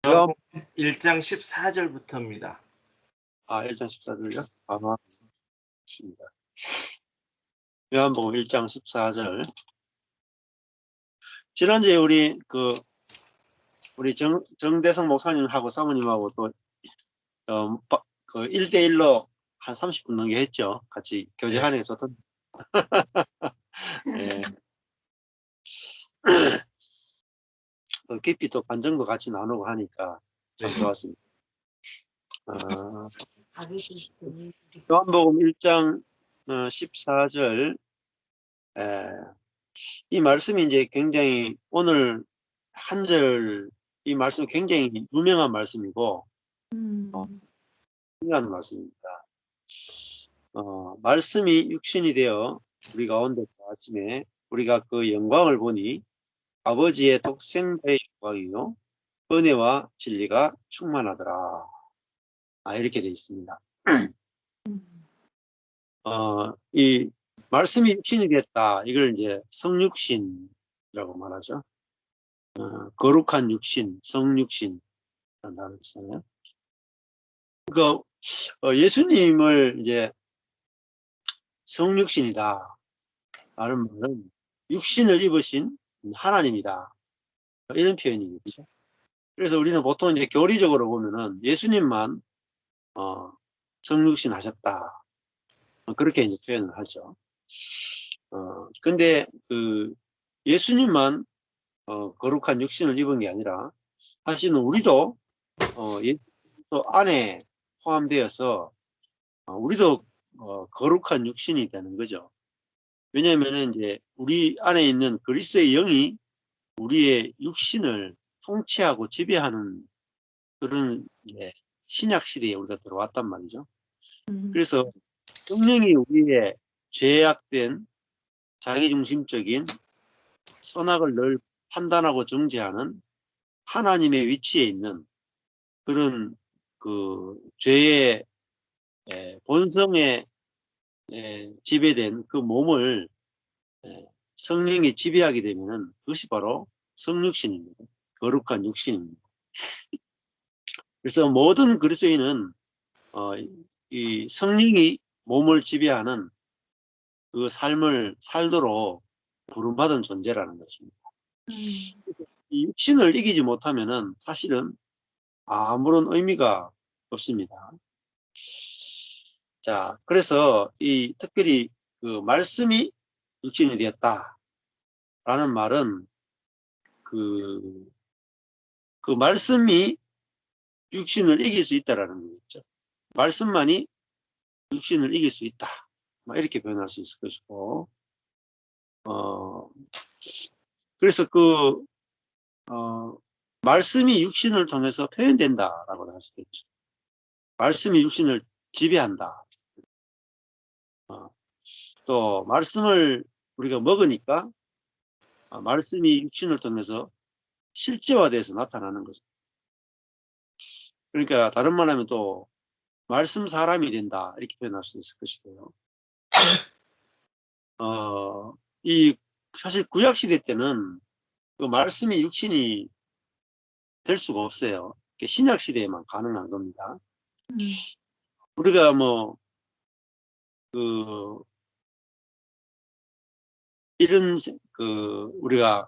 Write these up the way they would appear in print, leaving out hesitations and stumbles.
요한, 요한복음 1장 14절부터입니다. 1장 14절요? 아마, 있습니다. 요한복음 1장 14절. 지난주에 우리 정대성 목사님하고 사모님하고 또, 그 1대1로 한 30분 넘게 했죠. 같이 교제하는 게 좋던. 예. 또 깊이 또 관정도 같이 나누고 하니까 참 좋았습니다. 요한복음 1장 14절. 이 말씀이 이제 굉장히 오늘 한 절, 이 말씀이 굉장히 유명한 말씀이고, 중요한 말씀입니다. 말씀이 육신이 되어 우리 가운데 아침에 우리가 그 영광을 보니 아버지의 독생자의 영광이요 은혜와 진리가 충만하더라. 이렇게 되어 있습니다. 이 말씀이 육신이 됐다. 이걸 이제 성육신이라고 말하죠. 거룩한 육신, 성육신 단어를 써요. 그 예수님을 이제 성육신이다 라는 말은 육신을 입으신 하나님이다 이런 표현이겠죠. 그래서 우리는 보통 이제 교리적으로 보면은 예수님만 성육신 하셨다 그렇게 이제 표현을 하죠. 근데 그 예수님만 거룩한 육신을 입은 게 아니라 사실은 우리도 예수 안에 포함되어서 우리도 거룩한 육신이 되는 거죠. 왜냐하면 이제 우리 안에 있는 그리스도의 영이 우리의 육신을 통치하고 지배하는 그런 신약 시대에 우리가 들어왔단 말이죠. 그래서 성령이 우리의 죄악된 자기중심적인 선악을 늘 판단하고 정죄하는 하나님의 위치에 있는 그런 그 죄의 본성에 지배된 그 몸을 성령이 지배하게 되면은 그것이 바로 성육신입니다. 거룩한 육신입니다. 그래서 모든 그리스도인은 이 성령이 몸을 지배하는 그 삶을 살도록 부름받은 존재라는 것입니다. 이 육신을 이기지 못하면은 사실은 아무런 의미가 없습니다. 자, 그래서 이 특별히 그 말씀이 육신이 되었다라는 말은 그 말씀이 육신을 이길 수 있다라는 거겠죠. 말씀만이 육신을 이길 수 있다. 이렇게 표현할 수 있을 것이고, 그래서 말씀이 육신을 통해서 표현된다라고 할 수 있겠죠. 말씀이 육신을 지배한다. 또 말씀을 우리가 먹으니까 말씀이 육신을 통해서 실제화돼서 나타나는 거죠. 그러니까 다른 말하면 또 말씀 사람이 된다 이렇게 표현할 수 있을 것이고요. 이 사실 구약 시대 때는 그 말씀이 육신이 될 수가 없어요. 신약 시대에만 가능한 겁니다. 우리가 이런 우리가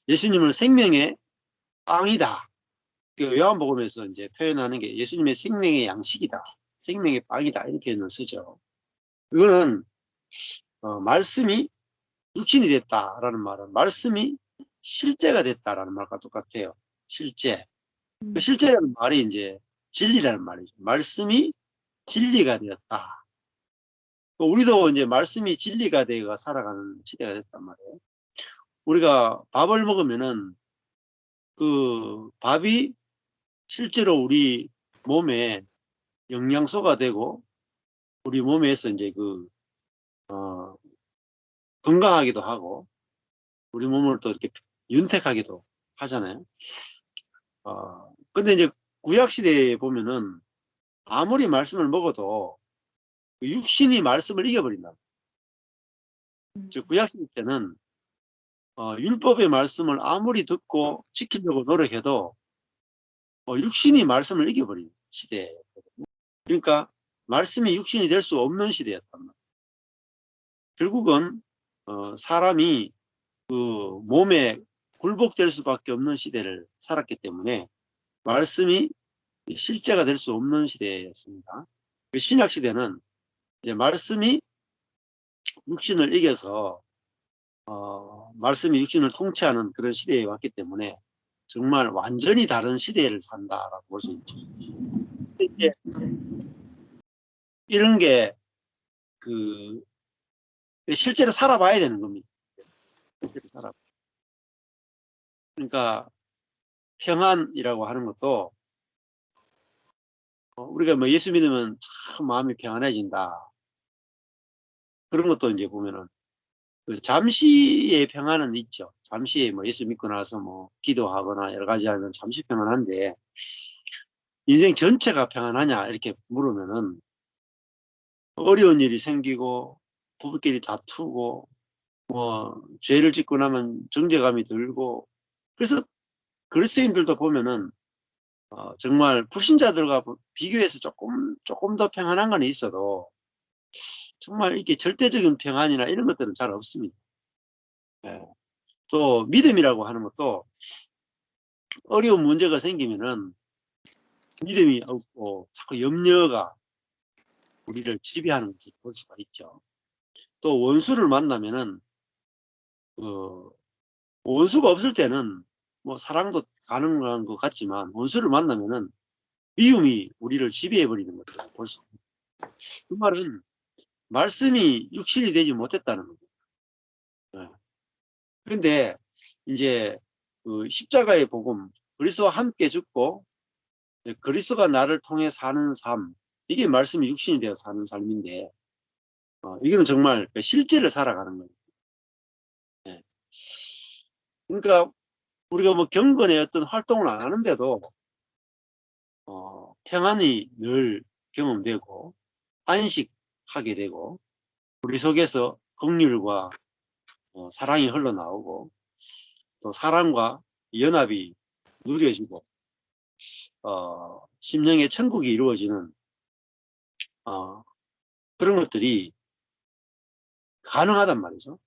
예수님을 생명의 빵이다. 요한복음에서 이제 표현하는 게 예수님의 생명의 양식이다. 생명의 빵이다. 이렇게 표현을 쓰죠. 이거는 말씀이 육신이 됐다라는 말은 말씀이 실제가 됐다라는 말과 똑같아요. 실제. 그 실제라는 말이 이제 진리라는 말이죠. 말씀이 진리가 되었다. 우리도 이제 말씀이 진리가 되어 살아가는 시대가 됐단 말이에요. 우리가 밥을 먹으면은 그 밥이 실제로 우리 몸에 영양소가 되고 우리 몸에서 이제 건강하기도 하고 우리 몸을 또 이렇게 윤택하기도 하잖아요. 근데 이제 구약 시대에 보면은 아무리 말씀을 먹어도 육신이 말씀을 이겨버린다. 즉 구약 시대 때는 율법의 말씀을 아무리 듣고 지키려고 노력해도 육신이 말씀을 이겨버린 시대거든요. 그러니까 말씀이 육신이 될 수 없는 시대였단 말이에요. 결국은 사람이 그 몸에 굴복될 수밖에 없는 시대를 살았기 때문에 말씀이 실제가 될 수 없는 시대였습니다. 신약 시대는 이제 말씀이 육신을 이겨서 말씀이 육신을 통치하는 그런 시대에 왔기 때문에 정말 완전히 다른 시대를 산다라고 볼 수 있죠. 이제 이런 게 실제로 살아봐야 되는 겁니다. 실제로 살아. 그러니까 평안이라고 하는 것도 우리가 뭐 예수 믿으면 참 마음이 평안해진다. 그런 것도 이제 보면은 그 잠시의 평안은 있죠. 잠시 뭐 예수 믿고 나서 뭐 기도하거나 여러 가지 하면 잠시 평안한데 인생 전체가 평안하냐 이렇게 물으면은 어려운 일이 생기고 부부끼리 다투고 뭐 죄를 짓고 나면 정죄감이 들고 그래서 그리스도인들도 보면은 정말 불신자들과 비교해서 조금 더 평안한 건 있어도 정말 이게 절대적인 평안이나 이런 것들은 잘 없습니다. 예. 또 믿음이라고 하는 것도 어려운 문제가 생기면은 믿음이 없고 자꾸 염려가 우리를 지배하는 것을 볼 수가 있죠. 또 원수를 만나면은 원수가 없을 때는 뭐 사랑도 가능한 것 같지만 원수를 만나면은 미움이 우리를 지배해 버리는 것을 볼 수 있습니다. 그 말은 말씀이 육신이 되지 못했다는 거죠. 네. 그런데 이제 그 십자가의 복음, 그리스도와 함께 죽고 그리스도가 나를 통해 사는 삶, 이게 말씀이 육신이 되어 사는 삶인데 이거는 정말 실제를 살아가는 거예요. 네. 그러니까 우리가 뭐 경건의 어떤 활동을 안 하는데도 평안이 늘 경험되고 안식하게 되고 우리 속에서 긍휼과 사랑이 흘러나오고 또 사랑과 연합이 누려지고 심령의 천국이 이루어지는 그런 것들이 가능하단 말이죠.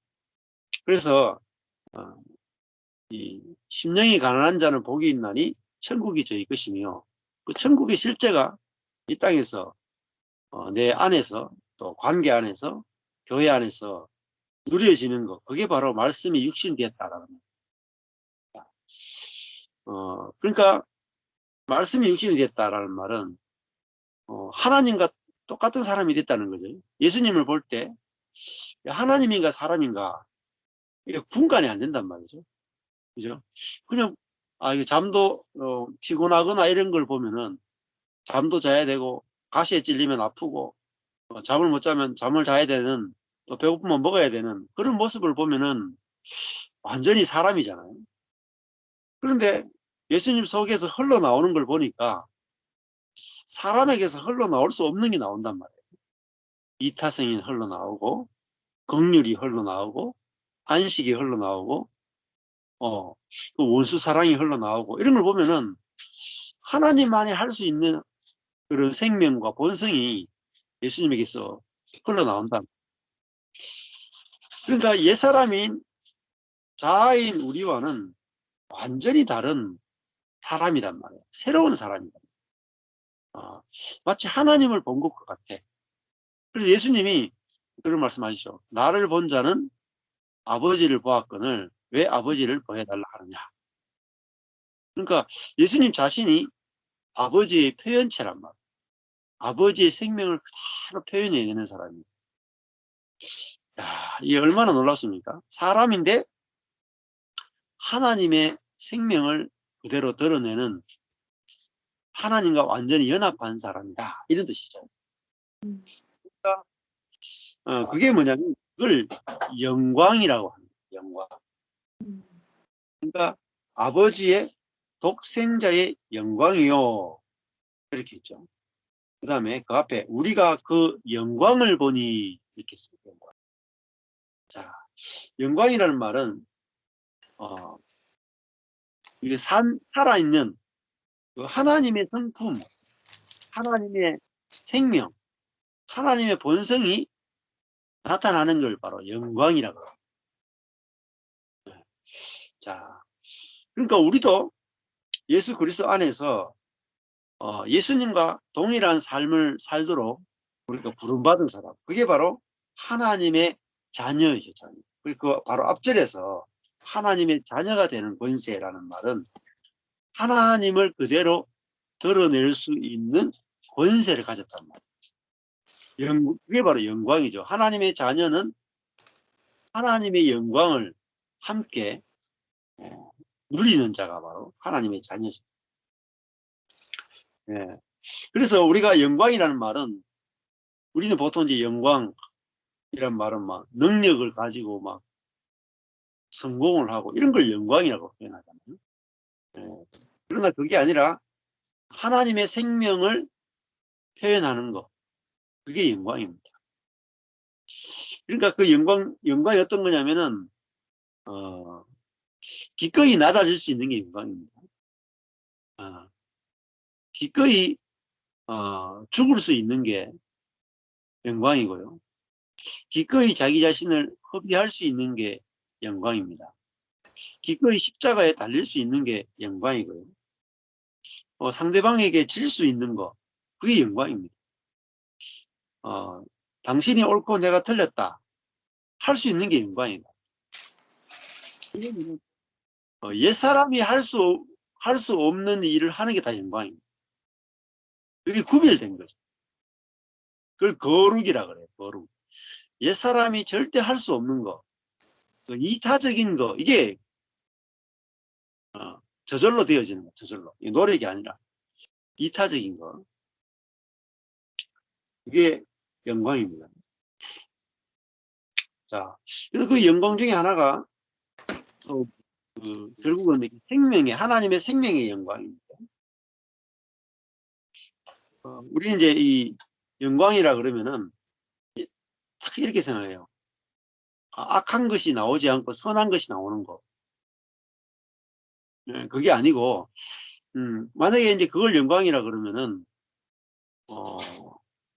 그래서 이 심령이 가난한 자는 복이 있나니 천국이 저희 것이며 그 천국의 실제가 이 땅에서 내 안에서 또 관계 안에서 교회 안에서 누려지는 것, 그게 바로 말씀이 육신이 되었다라는 겁니다. 그러니까 말씀이 육신이 됐다라는 말은 하나님과 똑같은 사람이 됐다는 거죠. 예수님을 볼 때 하나님인가 사람인가 이게 분간이 안 된단 말이죠. 그죠? 그냥 이게 잠도 피곤하거나 이런 걸 보면은 잠도 자야 되고 가시에 찔리면 아프고 잠을 못 자면 잠을 자야 되는 또 배고프면 먹어야 되는 그런 모습을 보면은 완전히 사람이잖아요. 그런데 예수님 속에서 흘러나오는 걸 보니까 사람에게서 흘러나올 수 없는 게 나온단 말이에요. 이타성이 흘러나오고 긍휼이 흘러나오고 안식이 흘러나오고 그 원수 사랑이 흘러나오고 이런 걸 보면은 하나님만이 할 수 있는 그런 생명과 본성이 예수님에게서 흘러나온다. 그러니까 옛사람인 자아인 우리와는 완전히 다른 사람이란 말이에요. 새로운 사람이다. 마치 하나님을 본 것 같아. 그래서 예수님이 그런 말씀하시죠. 나를 본 자는 아버지를 보았거늘 왜 아버지를 보여달라 하느냐. 그러니까 예수님 자신이 아버지의 표현체란 말이에요. 아버지의 생명을 그대로 표현해내는 사람이에요. 이게 얼마나 놀랍습니까? 사람인데 하나님의 생명을 그대로 드러내는 하나님과 완전히 연합한 사람이다. 이런 뜻이죠. 그러니까 그게 뭐냐면 그걸 영광이라고 합니다. 영광. 그러니까 아버지의 독생자의 영광이요. 이렇게 했죠. 그 다음에 그 앞에 우리가 그 영광을 보니 이렇게 씁니다. 영광. 자, 영광이라는 말은 이게 살아있는 그 하나님의 성품, 하나님의 생명, 하나님의 본성이 나타나는 걸 바로 영광이라고 합니다. 자, 그러니까 우리도 예수 그리스도 안에서 예수님과 동일한 삶을 살도록 우리가 부름받은 사람, 그게 바로 하나님의 자녀이죠. 자녀. 그리고 바로 앞절에서 하나님의 자녀가 되는 권세라는 말은 하나님을 그대로 드러낼 수 있는 권세를 가졌단 말이에요. 그게 바로 영광이죠. 하나님의 자녀는 하나님의 영광을 함께 누리는 자가 바로 하나님의 자녀죠. 예. 그래서 우리가 영광이라는 말은 우리는 보통 이제 영광이란 말은 막 능력을 가지고 막 성공을 하고 이런 걸 영광이라고 표현하잖아요. 예. 그러나 그게 아니라 하나님의 생명을 표현하는 것, 그게 영광입니다. 그러니까 그 영광이 어떤 거냐면은 기꺼이 낮아질 수 있는 게 영광입니다. 기꺼이 죽을 수 있는 게 영광이고요. 기꺼이 자기 자신을 허비할 수 있는 게 영광입니다. 기꺼이 십자가에 달릴 수 있는 게 영광이고요. 상대방에게 질 수 있는 거, 그게 영광입니다. 당신이 옳고 내가 틀렸다 할 수 있는 게 영광이다. 옛사람이 할 수 없는 일을 하는 게 다 영광입니다. 그게 구별된 거죠. 그걸 거룩이라 그래요. 거룩. 옛사람이 절대 할 수 없는 거, 이타적인 거, 이게 저절로 되어지는 거, 저절로. 노력이 아니라 이타적인 거. 이게 영광입니다. 자, 그 영광 중에 하나가 결국은 하나님의 생명의 영광입니다. 우리 이제 이 영광이라 그러면은 딱 이렇게 생각해요. 악한 것이 나오지 않고 선한 것이 나오는 거. 네, 그게 아니고, 만약에 이제 그걸 영광이라 그러면은,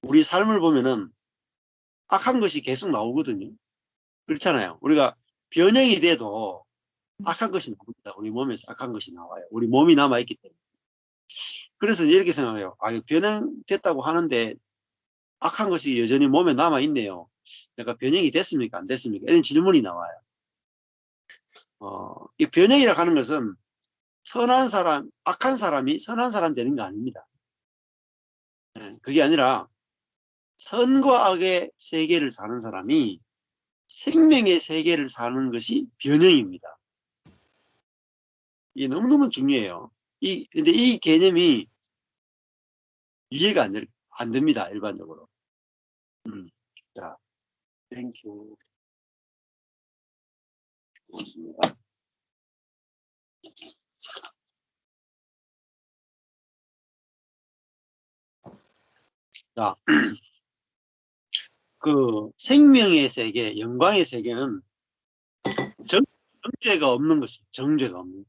우리 삶을 보면은 악한 것이 계속 나오거든요. 그렇잖아요. 우리가 변형이 돼도 악한 것이 나옵니다. 우리 몸에서 악한 것이 나와요. 우리 몸이 남아있기 때문에. 그래서 이렇게 생각해요. 변형됐다고 하는데 악한 것이 여전히 몸에 남아있네요. 내가 변형이 됐습니까? 안 됐습니까? 이런 질문이 나와요. 이 변형이라고 하는 것은 악한 사람이 선한 사람 되는 거 아닙니다. 그게 아니라 선과 악의 세계를 사는 사람이 생명의 세계를 사는 것이 변형입니다. 이게 너무너무 중요해요. 근데 이 개념이 이해가 안 됩니다. 일반적으로. 자, 땡큐. 고맙습니다. 자, 그 생명의 세계, 영광의 세계는 정죄가 없는 것입니다. 정죄가 없는.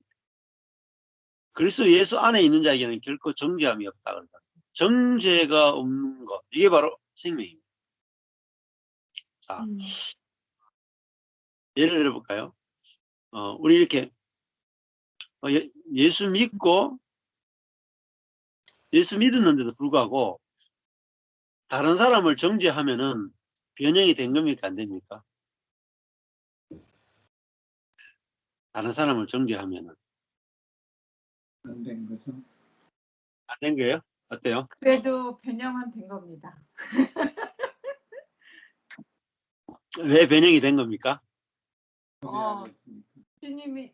그리스도 예수 안에 있는 자에게는 결코 정죄함이 없다. 정죄가 없는 것, 이게 바로 생명입니다. 자, 예를 들어볼까요? 우리 이렇게 예수 믿었는데도 불구하고 다른 사람을 정죄하면은 변형이 된 겁니까? 안 됩니까? 다른 사람을 정죄하면은 안 된 거죠. 안 된 거예요? 어때요? 그래도 변형은 된 겁니다. 왜 변형이 된 겁니까? 주님이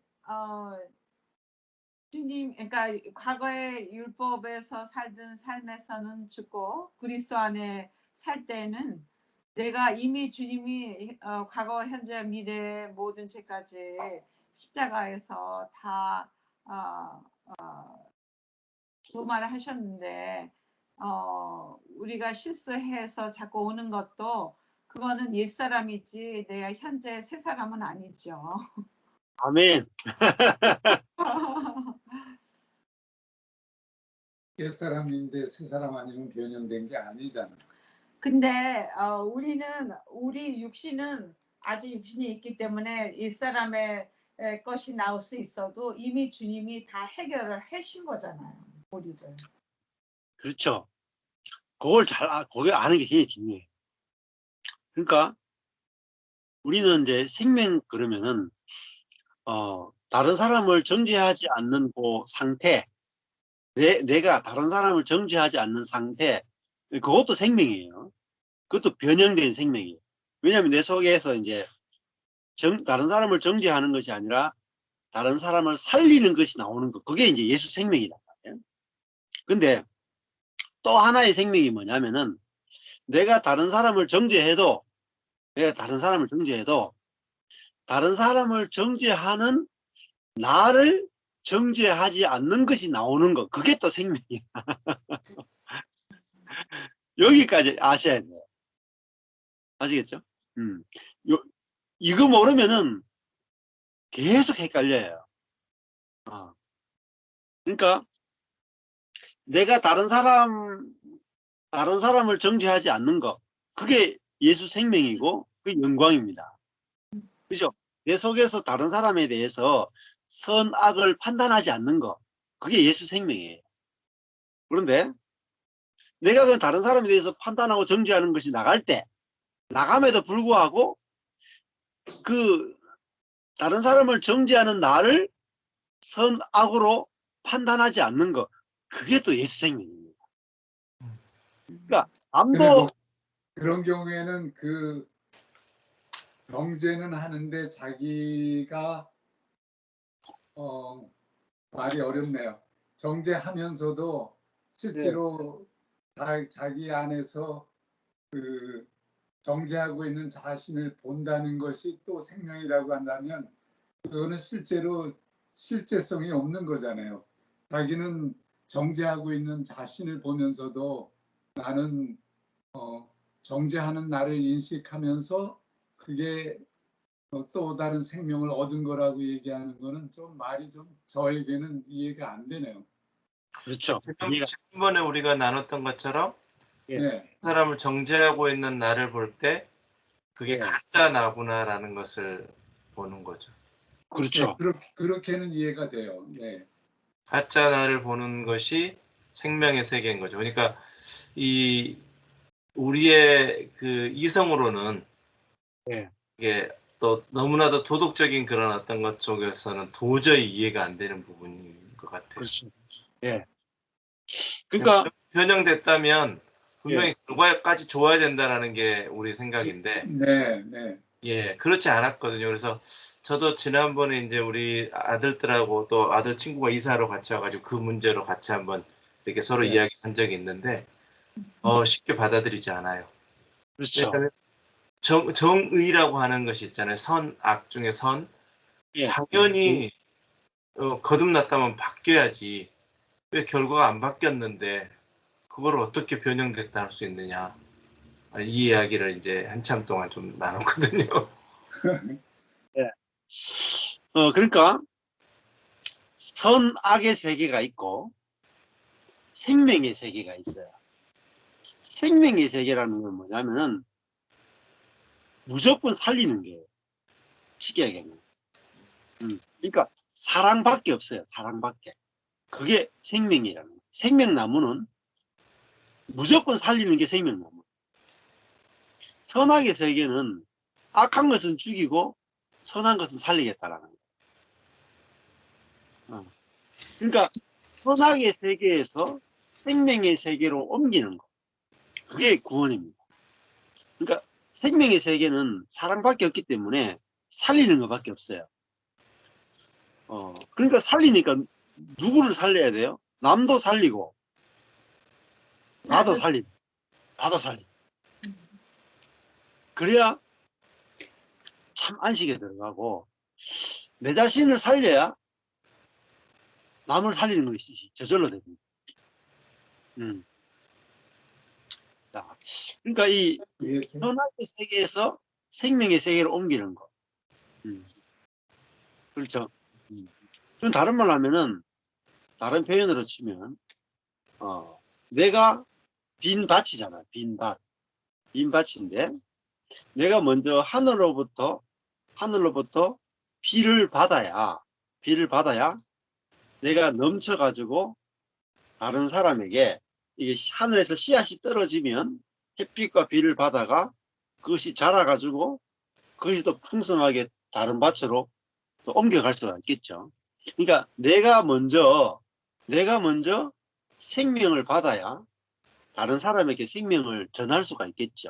주님, 그러니까 과거의 율법에서 살던 삶에서는 죽고 그리스도 안에 살 때는 내가 이미 주님이 과거, 현재, 미래 모든 죄까지 십자가에서 다 도말을 하셨는데 우리가 실수해서 자꾸 오는 것도 그거는 옛사람이지 내가 현재 새 사람은 아니죠. 아멘. 옛사람인데 새 사람 아니면 변형된 게 아니잖아. 근데 우리 육신은 아직 육신이 있기 때문에 옛사람의 것이 나올 수 있어도 이미 주님이 다 해결을 하신 거잖아요. 우리를. 그렇죠. 그걸 아는 게 굉장히 중요해요. 그러니까 우리는 이제 생명 그러면은 다른 사람을 정죄하지 않는 그 상태, 내가 다른 사람을 정죄하지 않는 상태, 그것도 생명이에요. 그것도 변형된 생명이에요. 왜냐하면 내 속에서 이제 다른 사람을 정죄하는 것이 아니라 다른 사람을 살리는 것이 나오는 것, 그게 이제 예수 생명이란 말이에요. 근데 또 하나의 생명이 뭐냐면은 내가 다른 사람을 정죄해도 다른 사람을 정죄하는 나를 정죄하지 않는 것이 나오는 것, 그게 또 생명이야. 여기까지 아셔야 돼요. 아시겠죠? 이거 모르면은 계속 헷갈려요. 그러니까 내가 다른 사람을 정죄하지 않는 것, 그게 예수 생명이고 그게 영광입니다. 그죠? 내 속에서 다른 사람에 대해서 선악을 판단하지 않는 것, 그게 예수 생명이에요. 그런데 내가 그 다른 사람에 대해서 판단하고 정죄하는 것이 나감에도 불구하고 그 다른 사람을 정죄하는 나를 선악으로 판단하지 않는 것, 그게 또 예수 생명입니다. 그러니까 근데 아무도 그런 경우에는 그 정죄는 하는데 자기가 말이 어렵네요. 정죄하면서도 실제로 자기 안에서 그 정죄하고 있는 자신을 본다는 것이 또 생명이라고 한다면 그거는 실제로 실제성이 없는 거잖아요. 자기는 정죄하고 있는 자신을 보면서도 나는 정죄하는 나를 인식하면서 그게 또 다른 생명을 얻은 거라고 얘기하는 거는 좀 말이 좀 저에게는 이해가 안 되네요. 그렇죠. 지난번에 우리가 나눴던 것처럼 네. 사람을 정죄하고 있는 나를 볼 때 그게 네. 가짜 나구나라는 것을 보는 거죠. 그렇죠. 네, 그렇게는 이해가 돼요. 네. 가짜 나를 보는 것이 생명의 세계인 거죠. 그러니까 이 우리의 그 이성으로는 네. 이게 또 너무나도 도덕적인 그런 어떤 것 쪽에서는 도저히 이해가 안 되는 부분인 것 같아요. 그렇죠. 예. 그러니까 변형됐다면 분명히 예. 결과까지 좋아야 된다라는 게 우리 생각인데 네, 네. 예, 그렇지 않았거든요. 그래서 저도 지난번에 이제 우리 아들들하고 또 아들 친구가 이사하러 같이 와가지고 그 문제로 같이 한번 이렇게 서로 네. 이야기한 적이 있는데 쉽게 받아들이지 않아요. 그렇죠. 왜냐하면 정의라고 하는 것이 있잖아요. 선, 악 중에 선. 예. 당연히 거듭났다면 바뀌어야지. 왜 결과가 안 바뀌었는데 그걸 어떻게 변형됐다 할 수 있느냐. 이 이야기를 이제 한참 동안 좀 나눴거든요. 예. 그러니까 선악의 세계가 있고 생명의 세계가 있어요. 생명의 세계라는 건 뭐냐면은 무조건 살리는 게 쉽게 얘기하면. 그러니까 사랑밖에 없어요. 사랑밖에. 그게 생명이라는 거예요. 생명나무는 무조건 살리는 게 생명나무. 선악의 세계는 악한 것은 죽이고 선한 것은 살리겠다라는 거예요. 그러니까 선악의 세계에서 생명의 세계로 옮기는 거. 그게 구원입니다. 그러니까 생명의 세계는 사랑밖에 없기 때문에 살리는 것밖에 없어요. 그러니까 살리니까 누구를 살려야 돼요? 남도 살리고 나도 살리고 나도 살리고. 그래야 참 안식에 들어가고 내 자신을 살려야 남을 살리는 것이 저절로 됩니다. 자, 그러니까 이 선악의 세계에서 생명의 세계로 옮기는 거. 그렇죠. 그럼 다른 말로 하면은, 다른 표현으로 치면 내가 빈 밭이잖아. 빈 밭. 빈 밭인데 내가 먼저 하늘로부터 비를 받아야 내가 넘쳐가지고 다른 사람에게 이게 하늘에서 씨앗이 떨어지면 햇빛과 비를 받아가 그것이 자라가지고 그것이 또 풍성하게 다른 밭으로 또 옮겨갈 수가 있겠죠. 그러니까 내가 먼저 생명을 받아야 다른 사람에게 생명을 전할 수가 있겠죠.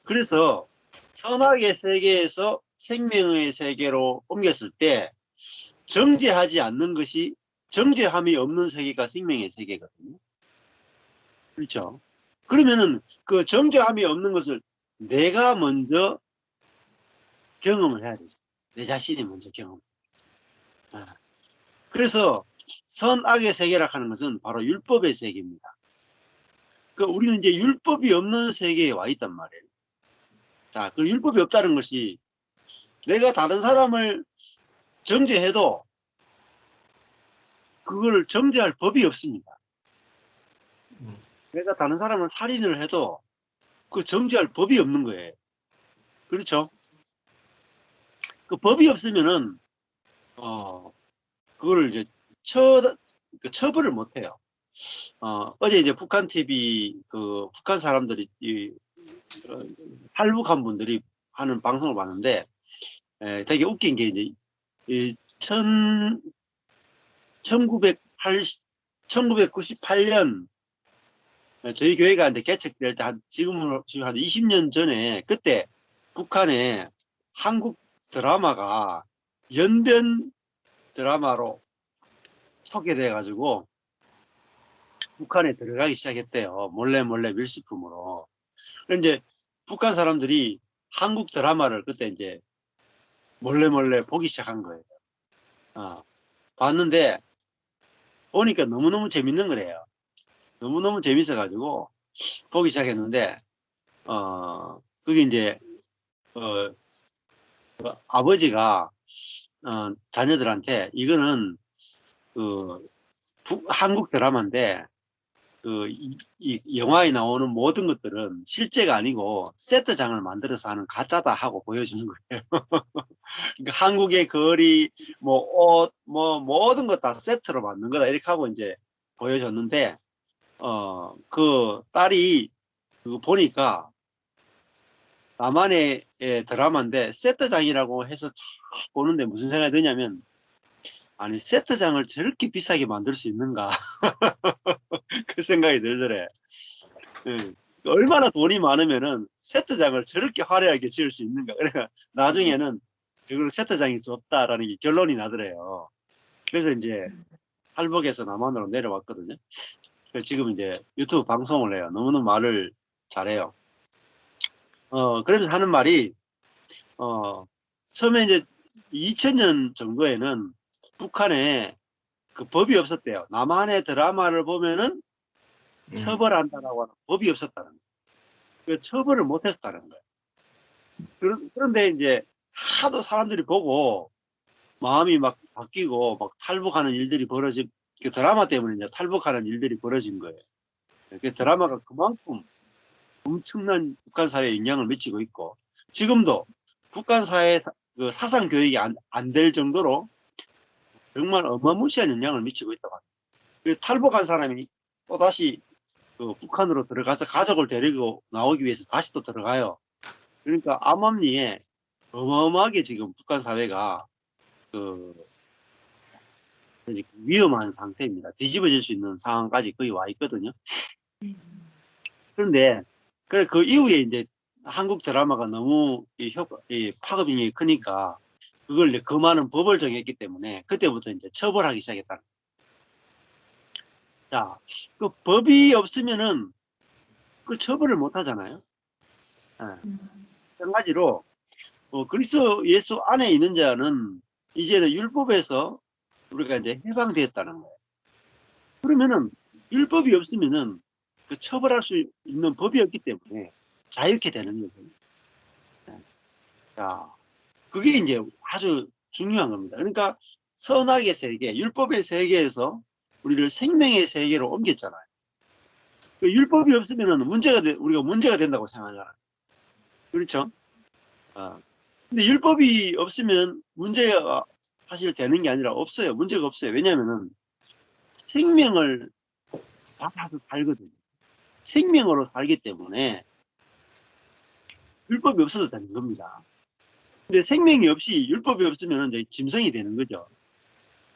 그래서 선악의 세계에서 생명의 세계로 옮겼을 때 정죄하지 않는 것이, 정죄함이 없는 세계가 생명의 세계거든요. 그렇죠. 그러면은 그 정죄함이 없는 것을 내가 먼저 경험을 해야 되죠. 내 자신이 먼저 경험. 그래서 선악의 세계라 하는 것은 바로 율법의 세계입니다. 그 우리는 이제 율법이 없는 세계에 와 있단 말이에요. 자, 그 율법이 없다는 것이 내가 다른 사람을 정죄해도 그걸 정죄할 법이 없습니다. 내가 다른 사람을 살인을 해도 그 정죄할 법이 없는 거예요. 그렇죠? 그 법이 없으면은 그거를 이제 처벌을 못 해요. 어제 이제 북한 TV 그 북한 사람들이 탈북한 분들이 하는 방송을 봤는데 되게 웃긴 게 이제 1998년 저희 교회가 이제 개척될 때 지금 한 20년 전에 그때 북한에 한국 드라마가 연변 드라마로 소개돼 가지고 북한에 들어가기 시작했대요. 몰래 밀수품으로. 그런데 북한 사람들이 한국 드라마를 그때 이제 몰래 보기 시작한 거예요. 봤는데 보니까 너무너무 재밌는 거래요. 너무너무 재밌어 가지고 보기 시작했는데 그게 이제 아버지가 자녀들한테 이거는 한국 드라마인데 이 영화에 나오는 모든 것들은 실제가 아니고 세트장을 만들어서 하는 가짜다 하고 보여주는 거예요. 그러니까 한국의 거리, 뭐 옷, 뭐 모든 것 다 세트로 만든 거다 이렇게 하고 이제 보여줬는데 그 딸이 그거 보니까 나만의 드라마인데 세트장이라고 해서 보는데 무슨 생각이 드냐면 아니 세트장을 저렇게 비싸게 만들 수 있는가 그 생각이 들더래. 얼마나 돈이 많으면은 세트장을 저렇게 화려하게 지을 수 있는가. 그러니까 나중에는 이걸 세트장일 수 없다라는 게 결론이 나더래요. 그래서 이제 탈북해서 남한으로 내려왔거든요. 그래서 지금 이제 유튜브 방송을 해요. 너무너무 말을 잘해요. 그러면서 하는 말이 처음에 이제 2000년 정도에는 북한에 그 법이 없었대요. 남한의 드라마를 보면은 처벌한다라고 하는 법이 없었다는 거예요. 그 처벌을 못했다는 거예요. 그런데 이제 하도 사람들이 보고 마음이 막 바뀌고 막 탈북하는 일들이 벌어진 그 드라마 때문에 이제 탈북하는 일들이 벌어진 거예요. 그 드라마가 그만큼 엄청난 북한 사회에 영향을 미치고 있고 지금도 북한 사회 그 사상 교육이 안 될 정도로 정말 어마무시한 영향을 미치고 있다고 합니다. 그 탈북한 사람이 또 다시 그 북한으로 들어가서 가족을 데리고 나오기 위해서 다시 또 들어가요. 그러니까 암암리에 어마어마하게 지금 북한 사회가 그 위험한 상태입니다. 뒤집어질 수 있는 상황까지 거의 와 있거든요. 그런데 그 이후에 이제 한국 드라마가 너무 이 파급력이 크니까 그걸 이제 그 많은 법을 정했기 때문에 그때부터 이제 처벌하기 시작했다. 자, 그 법이 없으면은 그 처벌을 못 하잖아요. 마찬가지로 그리스도 예수 안에 있는 자는 이제는 율법에서 우리가 이제 해방되었다는 거예요. 그러면은 율법이 없으면은 그 처벌할 수 있는 법이 없기 때문에 자유케 되는 거죠. 자, 그게 이제 아주 중요한 겁니다. 그러니까 선악의 세계, 율법의 세계에서 우리를 생명의 세계로 옮겼잖아요. 그 율법이 없으면은 우리가 문제가 된다고 생각하잖아요. 그렇죠? 근데 율법이 없으면 문제가 사실 되는 게 아니라 없어요. 문제가 없어요. 왜냐면은 생명을 받아서 살거든요. 생명으로 살기 때문에 율법이 없어도 되는 겁니다. 근데 생명이 없이 율법이 없으면 이제 짐승이 되는 거죠.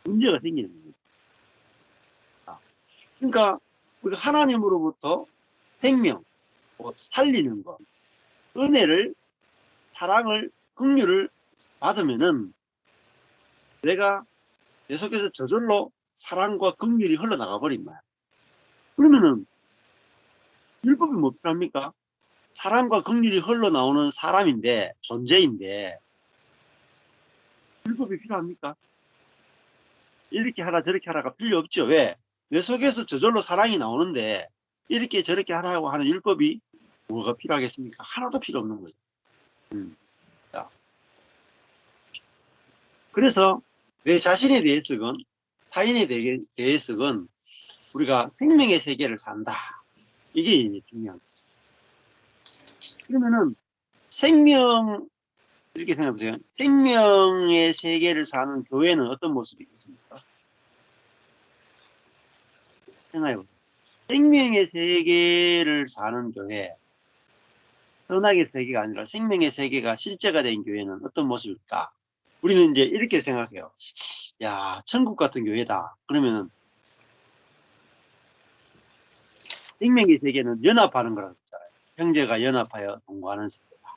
문제가 생기는 거죠. 그러니까 우리가 하나님으로부터 생명, 살리는 것, 은혜를, 사랑을, 긍휼을 받으면은 내가 내 속에서 저절로 사랑과 긍휼이 흘러나가 버린 거야. 그러면은 율법이 뭐 필요합니까? 사랑과 긍휼이 흘러나오는 사람인데, 존재인데 율법이 필요합니까? 이렇게 하라 저렇게 하라가 필요 없죠. 왜? 내 속에서 저절로 사랑이 나오는데 이렇게 저렇게 하라고 하는 율법이 뭐가 필요하겠습니까? 하나도 필요 없는 거죠. 자. 그래서 내 자신에 대해서건 타인에 대해서건 우리가 생명의 세계를 산다. 이게 이제 중요한 거죠. 그러면은 생명, 이렇게 생각해 보세요. 생명의 세계를 사는 교회는 어떤 모습이 있습니까? 생각해 보세요. 생명의 세계를 사는 교회, 선악의 세계가 아니라 생명의 세계가 실제가 된 교회는 어떤 모습일까? 우리는 이제 이렇게 생각해요. 야, 천국 같은 교회다. 그러면은 생명의 세계는 연합하는 거라고 했잖아요. 형제가 연합하여 동거하는 세계다.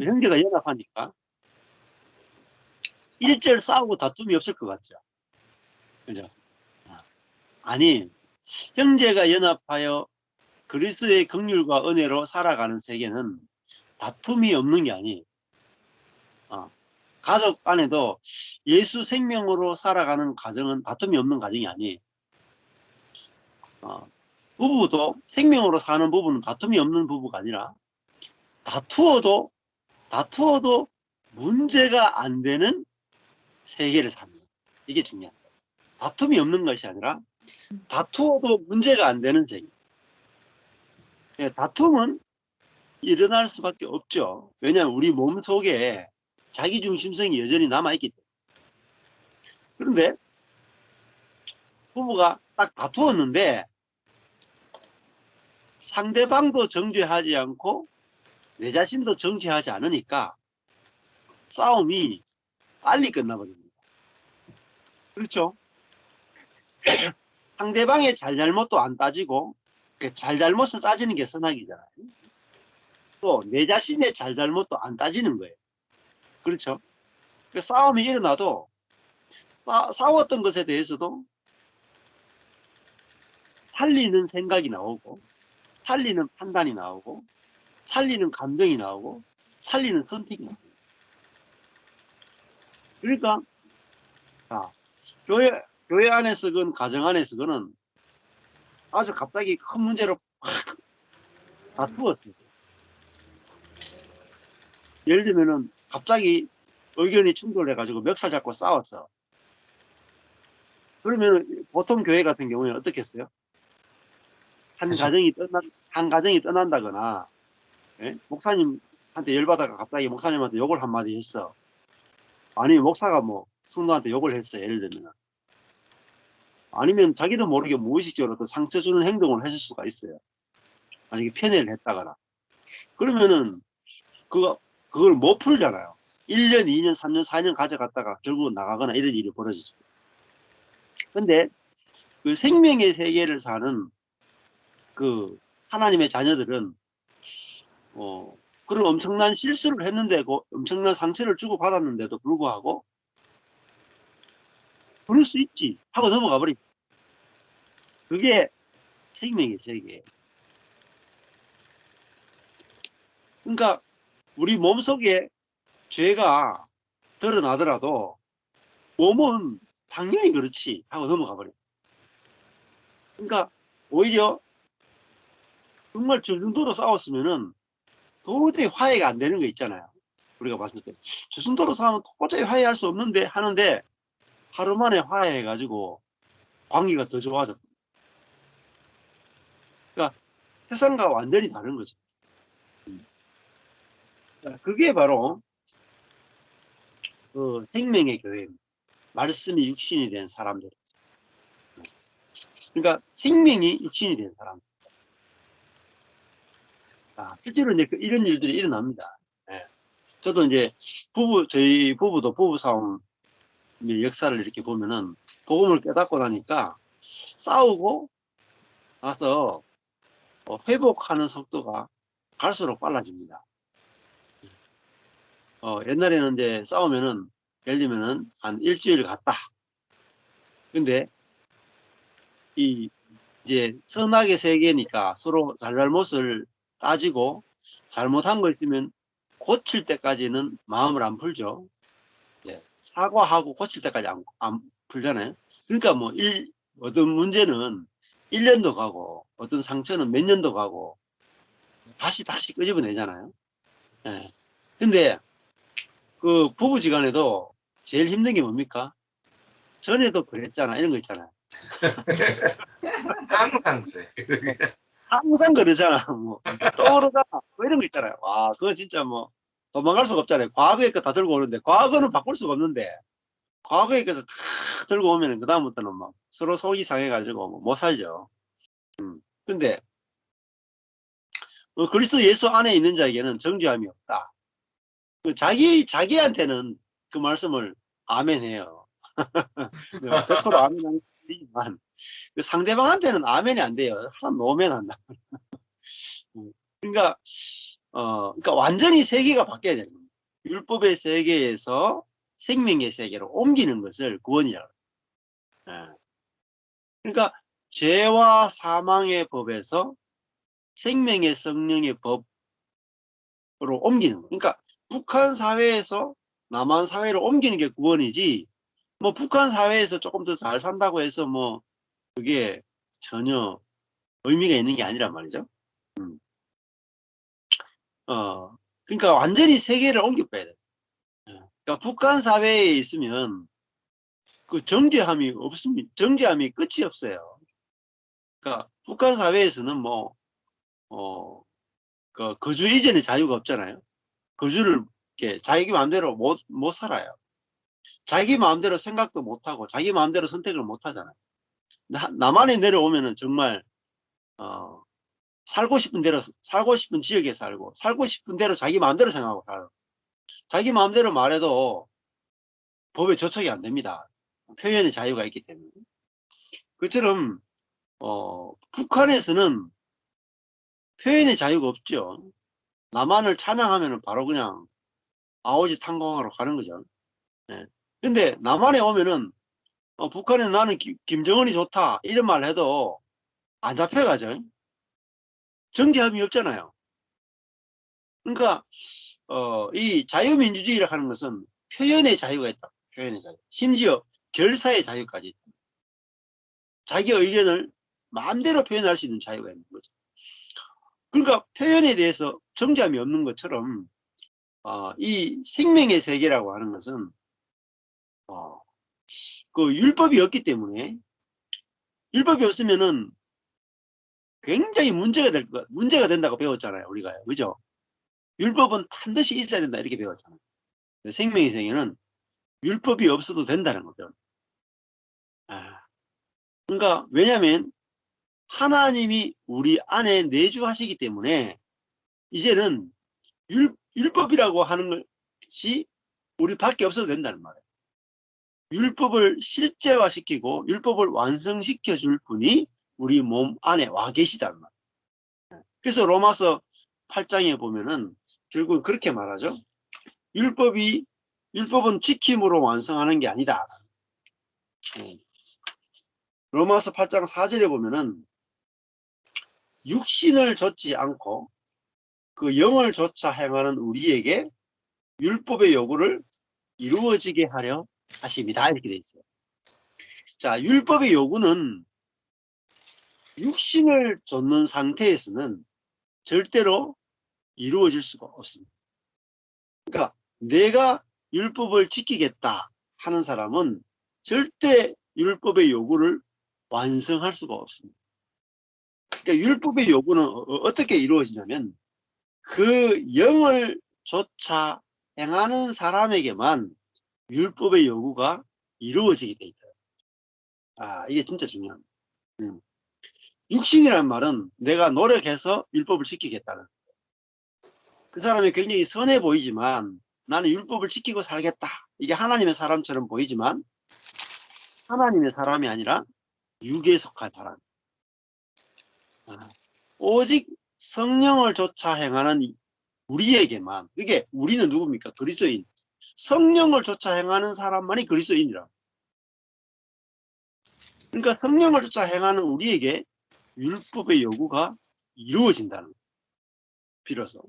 형제가 연합하니까 일절 싸우고 다툼이 없을 것 같죠. 그죠? 아니, 형제가 연합하여 그리스도의 긍휼과 은혜로 살아가는 세계는 다툼이 없는 게 아니에요. 가족 안에도 예수 생명으로 살아가는 가정은 다툼이 없는 가정이 아니에요. 부부도 생명으로 사는 부부는 다툼이 없는 부부가 아니라 다투어도 문제가 안 되는 세계를 사는 거예요. 이게 중요한 거예요. 다툼이 없는 것이 아니라 다투어도 문제가 안 되는 세계. 다툼은 일어날 수밖에 없죠. 왜냐하면 우리 몸 속에 자기중심성이 여전히 남아있기 때문에. 그런데 부부가 딱 다투었는데 상대방도 정죄하지 않고 내 자신도 정죄하지 않으니까 싸움이 빨리 끝나버립니다. 그렇죠? 상대방의 잘잘못도 안 따지고 잘잘못을 따지는 게 선악이잖아요. 또 내 자신의 잘잘못도 안 따지는 거예요. 그렇죠? 그 싸움이 일어나도 싸웠던 것에 대해서도 살리는 생각이 나오고 살리는 판단이 나오고 살리는 감정이 나오고 살리는 선택이 나오고. 그러니까 교회 안에서건 가정 안에서건 아주 갑자기 큰 문제로 확 다투었어요. 예를 들면은 갑자기 의견이 충돌해가지고 멱살 잡고 싸웠어. 그러면 보통 교회 같은 경우에는 어떻게 했어요? 한 가정이 떠난다거나, 예? 목사님한테 열받아가 갑자기 목사님한테 욕을 한마디 했어. 아니면 목사가 뭐 성도한테 욕을 했어. 예를 들면. 아니면 자기도 모르게 무의식적으로 또 상처 주는 행동을 했을 수가 있어요. 만약에 편애를 했다거나. 그러면은 그걸 못 풀잖아요. 1년, 2년, 3년, 4년 가져갔다가 결국은 나가거나 이런 일이 벌어지죠. 근데 그 생명의 세계를 사는 그 하나님의 자녀들은 그런 엄청난 실수를 했는데 엄청난 상처를 주고 받았는데도 불구하고 그럴 수 있지 하고 넘어가 버립니다. 그게 생명의 세계예요. 그러니까 우리 몸속에 죄가 드러나더라도 몸은 당연히 그렇지 하고 넘어가 버려요. 그러니까 오히려 정말 저 정도로 싸웠으면은 도저히 화해가 안 되는 거 있잖아요. 우리가 봤을 때 저 정도로 싸우면 도저히 화해할 수 없는데 하는데 하루 만에 화해해가지고 관계가 더 좋아졌고. 그러니까 세상과 완전히 다른 거죠. 자, 그게 바로 그 생명의 교회입니다. 말씀이 육신이 된 사람들. 그러니까 생명이 육신이 된 사람. 실제로 이제 이런 일들이 일어납니다. 예. 저도 이제 저희 부부도 부부싸움 역사를 이렇게 보면은 복음을 깨닫고 나니까 싸우고 나서 회복하는 속도가 갈수록 빨라집니다. 옛날에는 이제 싸우면은 예를 들면은 한 일주일 갔다. 근데 이제 선악의 세계니까 서로 잘잘못을 따지고 잘못한 거 있으면 고칠 때까지는 마음을 안 풀죠. 네. 사과하고 고칠 때까지 안 풀잖아요. 그러니까 뭐 어떤 문제는 1년도 가고 어떤 상처는 몇 년도 가고 다시 끄집어내잖아요. 네. 근데 그 부부지간에도 제일 힘든 게 뭡니까? 전에도 그랬잖아 이런 거 있잖아요. 항상 그래. 항상 그러잖아. 뭐 떠오르잖아. 뭐 이런 거 있잖아요. 와, 그거 진짜 뭐 도망갈 수가 없잖아요. 과거의 거 다 들고 오는데 과거는 바꿀 수가 없는데 과거의 것을 다 들고 오면은 그 다음부터는 막 서로 속이 상해가지고 뭐 못 살죠. 근데 그리스도 예수 안에 있는 자에게는 정죄함이 없다. 자기한테는 그 말씀을 아멘해요. 100% 아멘하는 일이지만 그 상대방한테는 아멘이 안 돼요. 항상 노멘한다. 그러니까 그러니까 완전히 세계가 바뀌어야 되는 겁니다. 율법의 세계에서 생명의 세계로 옮기는 것을 구원이라고 해요. 그러니까 죄와 사망의 법에서 생명의 성령의 법으로 옮기는 거예요. 그러니까 북한 사회에서 남한 사회로 옮기는 게 구원이지, 뭐 북한 사회에서 조금 더 잘 산다고 해서 뭐 그게 전혀 의미가 있는 게 아니란 말이죠. 그러니까 완전히 세계를 옮겨봐야 돼요. 그러니까 북한 사회에 있으면 그 정죄함이 없습니다. 정죄함이 끝이 없어요. 그러니까 북한 사회에서는 뭐 그 거주 이전의 자유가 없잖아요. 거주를 이렇게 자기 마음대로 못 살아요. 자기 마음대로 생각도 못 하고 자기 마음대로 선택을 못 하잖아요. 남한에 내려오면은 정말 살고 싶은 대로 살고 싶은 지역에 살고 살고 싶은 대로 자기 마음대로 생각하고 살아요. 자기 마음대로 말해도 법에 저촉이 안 됩니다. 표현의 자유가 있기 때문에. 그처럼 북한에서는 표현의 자유가 없죠. 남한을 찬양하면 바로 그냥 아오지 탄광하러 가는 거죠. 네. 근데 남한에 오면은 북한에 나는 김정은이 좋다 이런 말 해도 안 잡혀가죠. 정죄함이 없잖아요. 그러니까 이 자유민주주의라 하는 것은 표현의 자유가 있다. 표현의 자유. 심지어 결사의 자유까지 있다. 자기 의견을 마음대로 표현할 수 있는 자유가 있는 거죠. 그러니까 표현에 대해서 정죄함이 없는 것처럼 이 생명의 세계라고 하는 것은 그 율법이 없기 때문에, 율법이 없으면은 굉장히 문제가 된다고 배웠잖아요, 우리가요. 그죠? 율법은 반드시 있어야 된다, 이렇게 배웠잖아요. 생명의 세계는 율법이 없어도 된다는 거죠. 그러니까, 왜냐면, 하나님이 우리 안에 내주하시기 때문에, 이제는 율법이라고 하는 것이 우리 밖에 없어도 된다는 말이에요. 율법을 실제화시키고, 율법을 완성시켜 줄 분이 우리 몸 안에 와 계시단 말이에요. 그래서 로마서 8장에 보면은 결국 그렇게 말하죠. 율법은 지킴으로 완성하는 게 아니다. 로마서 8장 4절에 보면은 육신을 좇지 않고 그 영을 좇아 행하는 우리에게 율법의 요구를 이루어지게 하려 하십니다. 이렇게 돼 있어요. 자, 율법의 요구는 육신을 좇는 상태에서는 절대로 이루어질 수가 없습니다. 그러니까 내가 율법을 지키겠다 하는 사람은 절대 율법의 요구를 완성할 수가 없습니다. 그러니까 율법의 요구는 어떻게 이루어지냐면 그 영을 조차 행하는 사람에게만 율법의 요구가 이루어지게 돼 있다. 아, 이게 진짜 중요합니다. 육신이란 말은 내가 노력해서 율법을 지키겠다는. 그 사람이 굉장히 선해 보이지만 나는 율법을 지키고 살겠다. 이게 하나님의 사람처럼 보이지만 하나님의 사람이 아니라 육에 속한 사람. 오직 성령을 조차 행하는 우리에게만, 이게 우리는 누굽니까? 그리스도인. 성령을 조차 행하는 사람만이 그리스도인이라. 그러니까 성령을 조차 행하는 우리에게 율법의 요구가 이루어진다는 거예요. 비로소.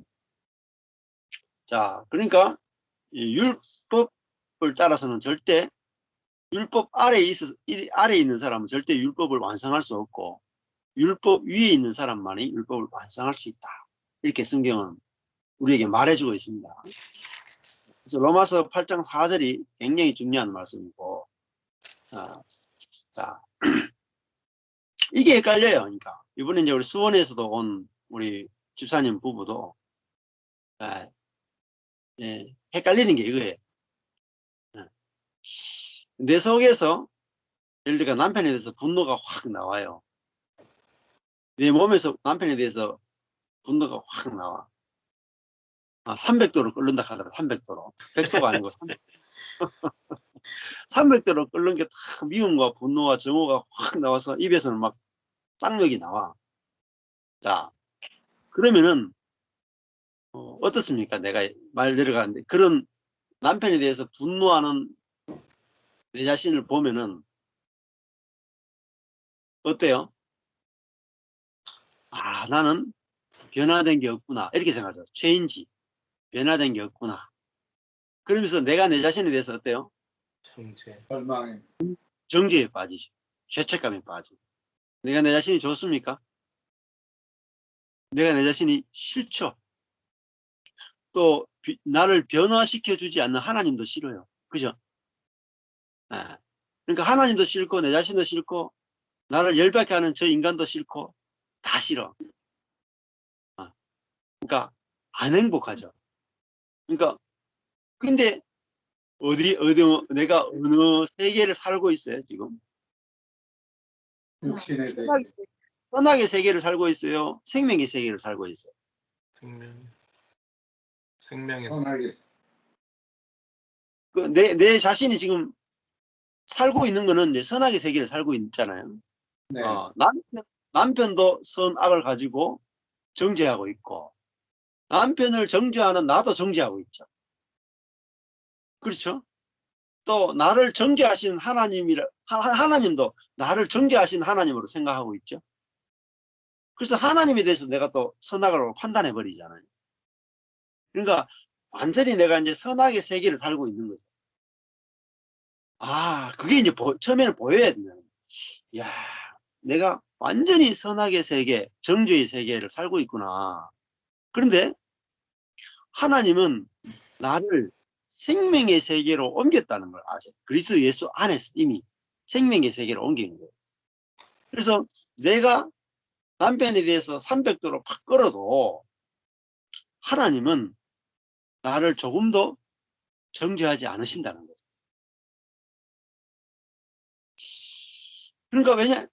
자, 그러니까 이 율법을 따라서는 절대 율법 아래에 있는 사람은 절대 율법을 완성할 수 없고 율법 위에 있는 사람만이 율법을 완성할 수 있다. 이렇게 성경은 우리에게 말해주고 있습니다. 그래서 로마서 8장 4절이 굉장히 중요한 말씀이고, 자, 이게 헷갈려요. 그러니까 이번에 이제 우리 수원에서도 온 우리 집사님 부부도 헷갈리는 게 이거예요. 내 속에서 예를 들어 남편에 대해서 분노가 확 나와요. 내 몸에서 남편에 대해서 분노가 확 나와. 300도로 끓는다 하더라. 300도로. 100도가 아니고 300도로 끓는 게 다 미움과 분노와 정오가 확 나와서 입에서는 막 쌍욕이 나와. 자, 그러면은 어떻습니까? 내가 말 내려가는데 그런 남편에 대해서 분노하는 내 자신을 보면은 어때요? 아, 나는 변화된 게 없구나. 이렇게 생각하죠. 체인지. 변화된 게 없구나. 그러면서 내가 내 자신에 대해서 어때요? 절망해. 정죄에 빠지죠. 죄책감에 빠지고. 내가 내 자신이 좋습니까? 내가 내 자신이 싫죠. 또 나를 변화시켜 주지 않는 하나님도 싫어요. 그죠? 그러니까 하나님도 싫고 내 자신도 싫고 나를 열받게 하는 저 인간도 싫고 다 싫어. 그러니까 안 행복하죠. 그러니까 근데 내가 어느 세계를 살고 있어요, 지금? 육신의 세계. 선악의 세계를 살고 있어요? 생명의 세계를 살고 있어요? 생명의 선하게. 내 자신이 지금 살고 있는 거는 이제 선악의 세계를 살고 있잖아요. 네. 남편도 선악을 가지고 정죄하고 있고 남편을 정죄하는 나도 정죄하고 있죠. 그렇죠? 또 나를 정죄하신 하나님도 나를 정죄하신 하나님으로 생각하고 있죠. 그래서 하나님에 대해서 내가 또 선악을 판단해 버리잖아요. 그러니까 완전히 내가 이제 선악의 세계를 살고 있는 거죠. 아, 그게 이제 처음에는 보여야 돼요. 야, 내가 완전히 선악의 세계, 정죄의 세계를 살고 있구나. 그런데 하나님은 나를 생명의 세계로 옮겼다는 걸 아셔. 그리스도 예수 안에서 이미 생명의 세계로 옮긴 거예요. 그래서 내가 남편에 대해서 300도로 팍 끌어도 하나님은 나를 조금도 정죄하지 않으신다는 거예요. 그러니까 왜냐?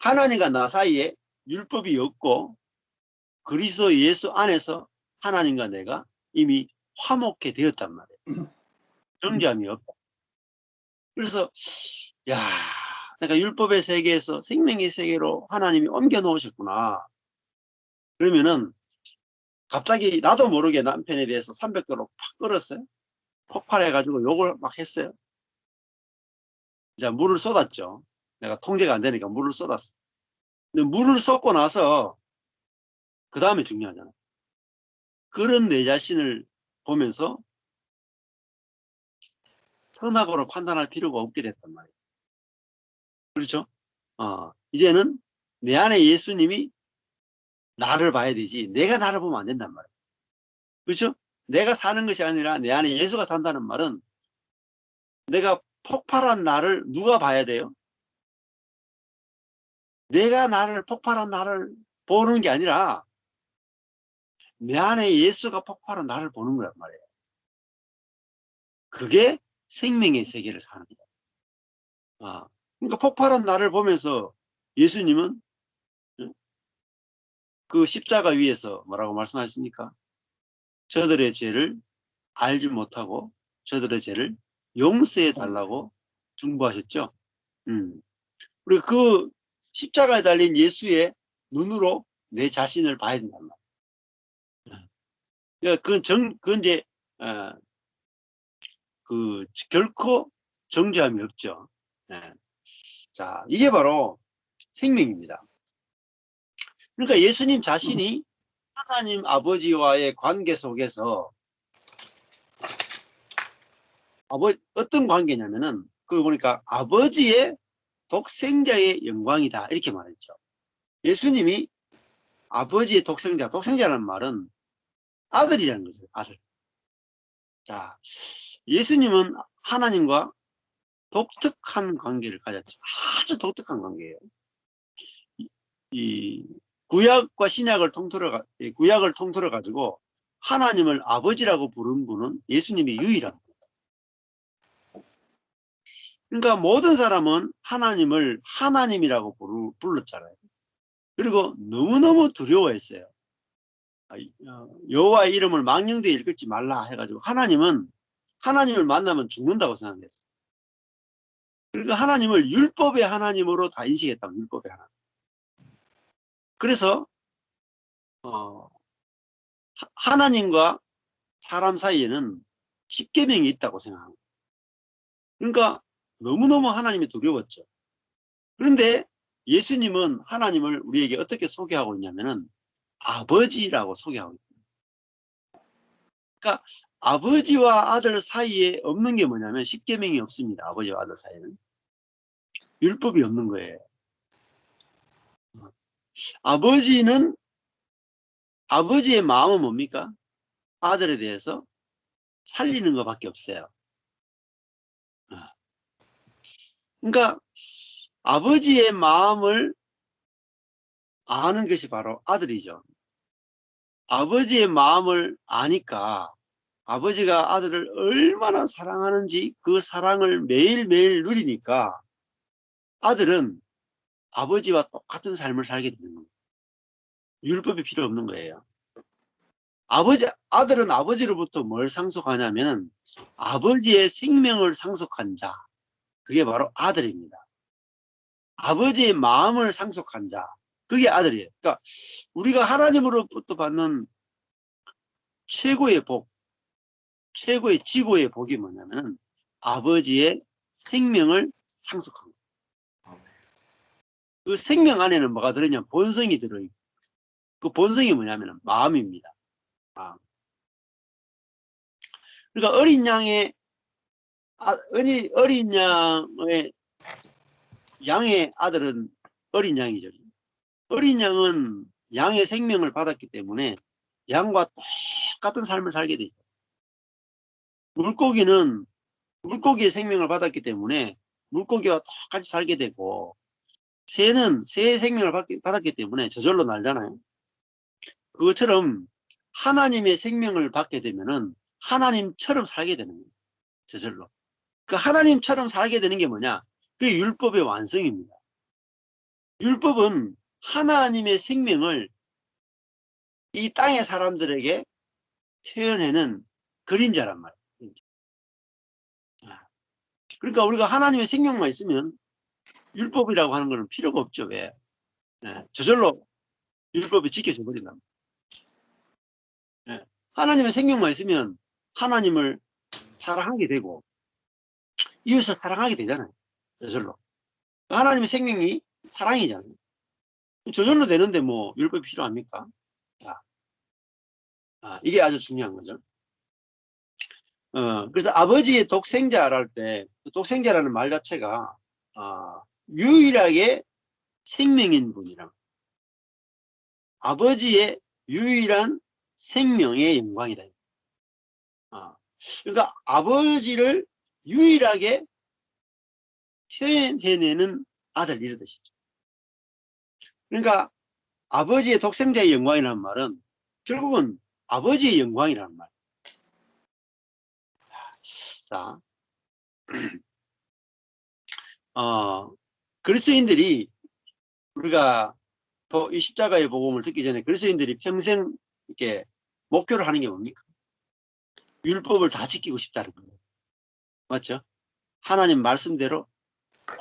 하나님과 나 사이에 율법이 없고 그리스도 예수 안에서 하나님과 내가 이미 화목해 되었단 말이에요. 정죄함이 없다. 그래서 야, 내가 율법의 세계에서 생명의 세계로 하나님이 옮겨 놓으셨구나. 그러면은 갑자기 나도 모르게 남편에 대해서 300도로 팍 끌었어요. 폭발해가지고 욕을 막 했어요. 이제 물을 쏟았죠. 내가 통제가 안 되니까 물을 쏟았어. 근데 물을 쏟고 나서 그 다음에 중요하잖아. 그런 내 자신을 보면서 선악으로 판단할 필요가 없게 됐단 말이에요. 그렇죠? 이제는 내 안에 예수님이 나를 봐야 되지 내가 나를 보면 안 된단 말이에요. 그렇죠? 내가 사는 것이 아니라 내 안에 예수가 산다는 말은 내가 폭발한 나를 누가 봐야 돼요? 내가 나를 폭발한 나를 보는 게 아니라 내 안에 예수가 폭발한 나를 보는 거란 말이에요. 그게 생명의 세계를 사는 거예요. 그러니까 폭발한 나를 보면서 예수님은 그 십자가 위에서 뭐라고 말씀하십니까? 저들의 죄를 알지 못하고 저들의 죄를 용서해 달라고 중보하셨죠. 그리고 그 십자가에 달린 예수의 눈으로 내 자신을 봐야 된단 말이에요. 그건 이제 결코 정죄함이 없죠. 자, 이게 바로 생명입니다. 그러니까 예수님 자신이 하나님 아버지와의 관계 속에서 어떤 관계냐면은 그걸 보니까 아버지의 독생자의 영광이다 이렇게 말했죠. 예수님이 아버지의 독생자라는 말은 아들이라는 거죠. 아들. 자, 예수님은 하나님과 독특한 관계를 가졌죠. 아주 독특한 관계예요. 이 구약과 신약을 구약을 통틀어 가지고 하나님을 아버지라고 부른 분은 예수님이 유일합니다. 그러니까 모든 사람은 하나님을 하나님이라고 불렀잖아요. 그리고 너무너무 두려워했어요. 여호와의 이름을 망령되이 읽지 말라 해가지고 하나님을 만나면 죽는다고 생각했어요. 그러니까 하나님을 율법의 하나님으로 다 인식했다고. 율법의 하나님. 그래서 하나님과 사람 사이에는 십계명이 있다고 생각합니다. 그러니까 너무너무 하나님이 두려웠죠. 그런데 예수님은 하나님을 우리에게 어떻게 소개하고 있냐면은 아버지라고 소개하고 있습니다. 그러니까 아버지와 아들 사이에 없는 게 뭐냐면 십계명이 없습니다. 아버지와 아들 사이에는 율법이 없는 거예요. 아버지의 마음은 뭡니까? 아들에 대해서 살리는 것밖에 없어요. 그러니까 아버지의 마음을 아는 것이 바로 아들이죠. 아버지의 마음을 아니까 아버지가 아들을 얼마나 사랑하는지 그 사랑을 매일매일 누리니까 아들은 아버지와 똑같은 삶을 살게 되는 겁니다. 율법이 필요 없는 거예요. 아들은 아버지로부터 뭘 상속하냐면 아버지의 생명을 상속한 자. 그게 바로 아들입니다. 아버지의 마음을 상속한 자. 그게 아들이에요. 그러니까 우리가 하나님으로부터 받는 최고의 복, 최고의 지고의 복이 뭐냐면 아버지의 생명을 상속한 거예요. 그 생명 안에는 뭐가 들어있냐? 본성이 들어있고 그 본성이 뭐냐면 마음입니다. 마음. 그러니까 어린 양의 양의 아들은 어린 양이죠. 어린 양은 양의 생명을 받았기 때문에 양과 똑같은 삶을 살게 되죠. 물고기의 생명을 받았기 때문에 물고기와 똑같이 살게 되고 새는 새의 생명을 받았기 때문에 저절로 날잖아요. 그것처럼 하나님의 생명을 받게 되면은 하나님처럼 살게 되는 거예요. 저절로. 그 하나님처럼 살게 되는 게 뭐냐? 그게 율법의 완성입니다. 율법은 하나님의 생명을 이 땅의 사람들에게 표현하는 그림자란 말이에요. 그러니까 우리가 하나님의 생명만 있으면 율법이라고 하는 것은 필요가 없죠. 왜? 저절로 율법이 지켜져 버린다. 하나님의 생명만 있으면 하나님을 사랑하게 되고 이웃을 사랑하게 되잖아요. 저절로. 하나님의 생명이 사랑이잖아요. 저절로 되는데 뭐 율법이 필요합니까? 자, 이게 아주 중요한 거죠. 그래서 아버지의 독생자를 할 때 독생자라는 말 자체가 유일하게 생명인 분이랑 아버지의 유일한 생명의 영광이다. 그러니까 아버지를 유일하게 표현해내는 아들 이런 뜻이죠. 그러니까 아버지의 독생자의 영광이라는 말은 결국은 아버지의 영광이라는 말. 자, 그리스도인들이 우리가 더 이 십자가의 복음을 듣기 전에 그리스도인들이 평생 이렇게 목표를 하는 게 뭡니까? 율법을 다 지키고 싶다는 거예요. 맞죠? 하나님 말씀대로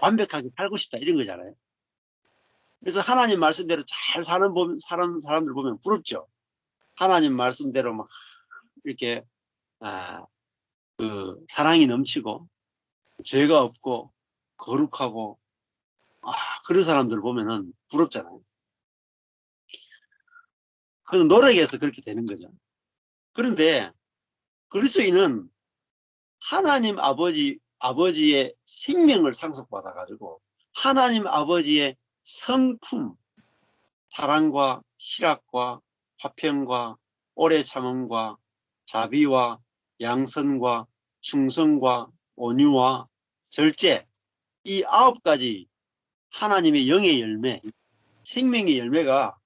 완벽하게 살고 싶다 이런 거잖아요. 그래서 하나님 말씀대로 잘 사는 사람들 보면 부럽죠. 하나님 말씀대로 막 이렇게 사랑이 넘치고 죄가 없고 거룩하고 그런 사람들 보면은 부럽잖아요. 그래서 노력해서 그렇게 되는 거죠. 그런데 그리스도인은 하나님 아버지의 생명을 상속받아 가지고 하나님 아버지의 성품, 사랑과 희락과 화평과 오래 참음과 자비와 양선과 충성과 온유와 절제, 이 9가지 하나님의 영의 열매, 생명의 열매가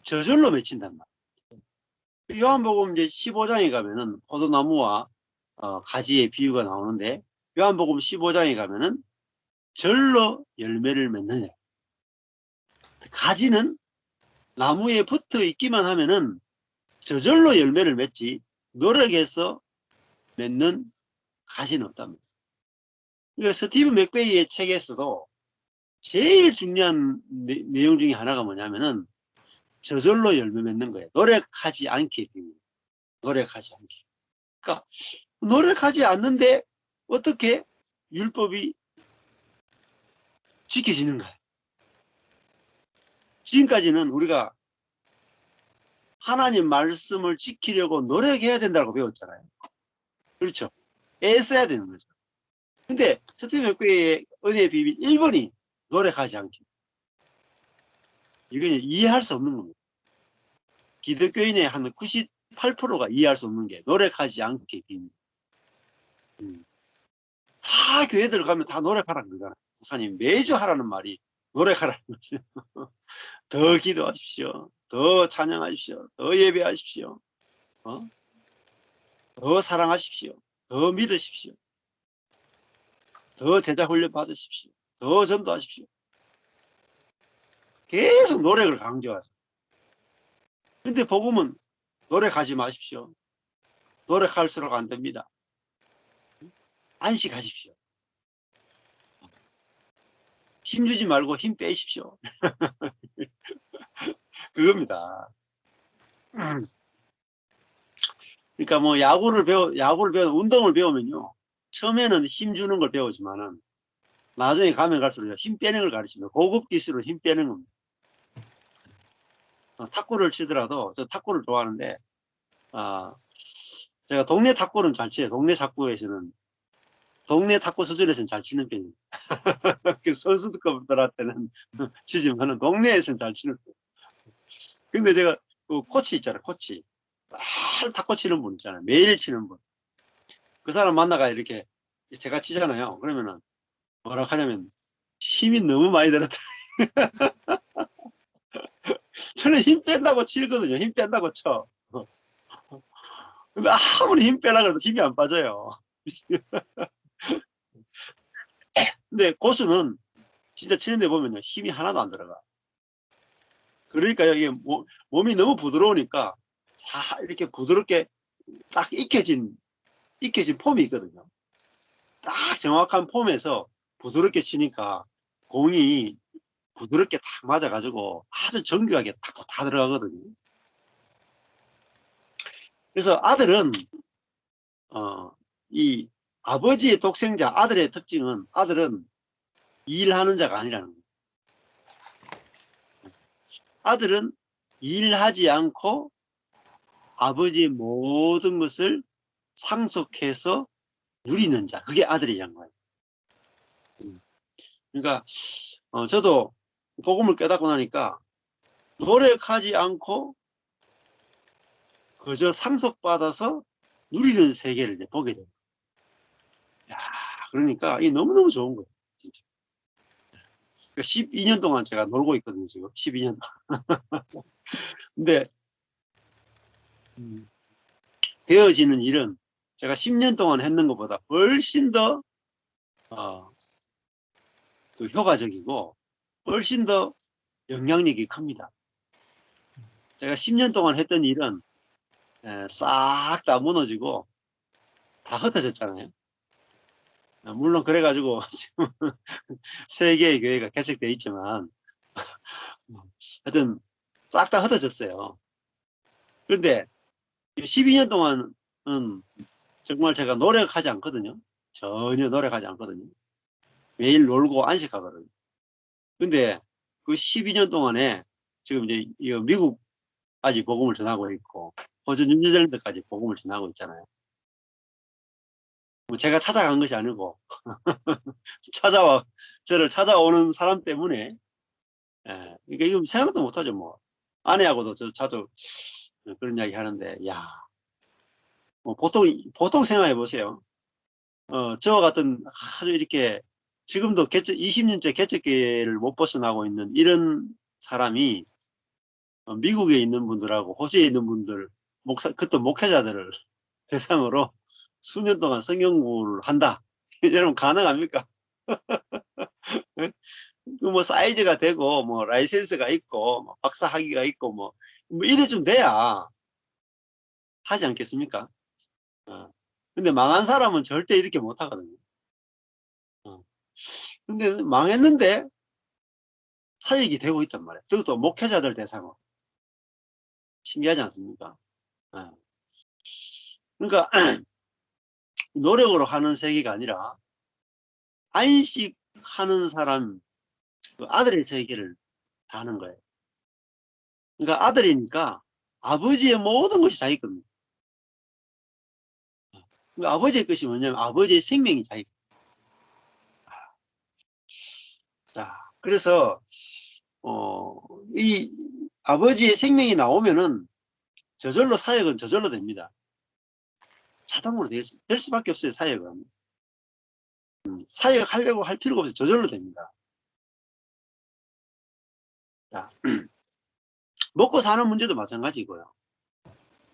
저절로 맺힌단 말이에요. 요한복음 이제 15장에 가면은 포도나무와 가지의 비유가 나오는데, 요한복음 15장에 가면은 절로 열매를 맺느냐. 가지는 나무에 붙어 있기만 하면은 저절로 열매를 맺지, 노력해서 맺는 가지는 없답니다. 그러니까 스티브 맥베이의 책에서도 제일 중요한 내용 중에 하나가 뭐냐면은 저절로 열매 맺는 거예요. 노력하지 않게 됩니다. 노력하지 않게. 그러니까 노력하지 않는데 어떻게 율법이 지켜지는가? 지금까지는 우리가 하나님 말씀을 지키려고 노력해야 된다고 배웠잖아요. 그렇죠? 애써야 되는 거죠. 근데 스티븐 맥베이의 은혜의 비밀 1번이 노력하지 않기. 이건 이해할 수 없는 겁니다. 기독교인의 한 98%가 이해할 수 없는 게 노력하지 않기 비밀. 다 교회들 가면 다 노력하라는 거잖아요. 목사님 매주 하라는 말이 노력하라는 거죠. 더 기도하십시오. 더 찬양하십시오. 더 예배하십시오. 더 사랑하십시오. 더 믿으십시오. 더 제자 훈련 받으십시오. 더 전도하십시오. 계속 노력을 강조하죠. 근데 복음은 노력하지 마십시오. 노력할수록 안 됩니다. 안식하십시오. 힘주지 말고 힘 빼십시오. 그겁니다. 그러니까 뭐 야구를 운동을 배우면요. 처음에는 힘 주는 걸 배우지만은 나중에 가면 갈수록 힘 빼는 걸 가르칩니다. 고급 기술로 힘 빼는 겁니다. 탁구를 치더라도, 저 탁구를 좋아하는데, 제가 동네 탁구는 잘 쳐요. 동네 탁구 수준에서는 잘 치는 편입니다. 그 선수급들한테는 치지만은 동네에서는 잘 치는 편이에요. 근데 제가 그 코치 있잖아요. 코치. 매일 탁구 치는 분 있잖아요. 매일 치는 분. 그 사람 만나가 이렇게 제가 치잖아요. 그러면은 뭐라 하냐면 힘이 너무 많이 들었다. 저는 힘 뺀다고 치거든요. 힘 뺀다고 쳐. 근데 아무리 힘 빼려고 해도 힘이 안 빠져요. 근데 고수는 진짜 치는데 보면요. 힘이 하나도 안 들어가. 그러니까 이게 몸이 너무 부드러우니까 이렇게 부드럽게 딱 익혀진 폼이 있거든요. 딱 정확한 폼에서 부드럽게 치니까 공이 부드럽게 딱 맞아가지고 아주 정교하게 탁 다 들어가거든요. 그래서 아들은 이 아버지의 독생자 아들의 특징은 아들은 일하는 자가 아니라는 거예요. 아들은 일하지 않고 아버지의 모든 것을 상속해서 누리는 자. 그게 아들이란 거예요. 그러니까 저도 복음을 깨닫고 나니까 노력하지 않고 그저 상속받아서 누리는 세계를 이제 보게 돼요. 야, 그러니까 이 너무너무 좋은 거예요. 진짜. 12년 동안 제가 놀고 있거든요, 지금. 12년 동안. 근데, 되어지는 일은 제가 10년 동안 했는 것보다 훨씬 더, 그 효과적이고, 훨씬 더 영향력이 큽니다. 제가 10년 동안 했던 일은 싹 다 무너지고, 다 흩어졌잖아요. 물론 그래가지고 지금 3개의 교회가 개척되어 있지만 하여튼 싹 다 흩어졌어요. 그런데 12년 동안은 정말 제가 노력하지 않거든요. 전혀 노력하지 않거든요. 매일 놀고 안식하거든요. 근데 그 12년 동안에 지금 이제 미국까지 복음을 전하고 있고 호주 뉴질랜드까지 복음을 전하고 있잖아요. 뭐 제가 찾아간 것이 아니고 저를 찾아오는 사람 때문에, 그러니까 이거 생각도 못하죠. 뭐 아내하고도 저 자주 그런 이야기 하는데, 야, 뭐 보통 생각해 보세요. 저와 같은 아주 이렇게 지금도 20년째 개척교회를 못 벗어나고 있는 이런 사람이 미국에 있는 분들하고 호주에 있는 분들, 그것도 목회자들을 대상으로 수년 동안 성경 공부를 한다. 여러분 가능합니까? 뭐 사이즈가 되고 뭐 라이센스가 있고 뭐 박사 학위가 있고 뭐 이래 좀 돼야 하지 않겠습니까? 근데 망한 사람은 절대 이렇게 못 하거든요. 근데 망했는데 사역이 되고 있단 말이에요. 그것도 목회자들 대상으로. 신기하지 않습니까? 그러니까 노력으로 하는 세계가 아니라 안식하는 사람, 그 아들의 세계를 사는 거예요. 그러니까 아들이니까 아버지의 모든 것이 자기 겁니다. 그러니까 아버지의 것이 뭐냐면 아버지의 생명이 자기 겁니다. 자, 그래서 이 아버지의 생명이 나오면은 저절로 사역은 저절로 됩니다. 자동으로 될 수밖에 없어요, 사역은. 사역하려고 할 필요가 없어요. 저절로 됩니다. 자, 먹고 사는 문제도 마찬가지고요.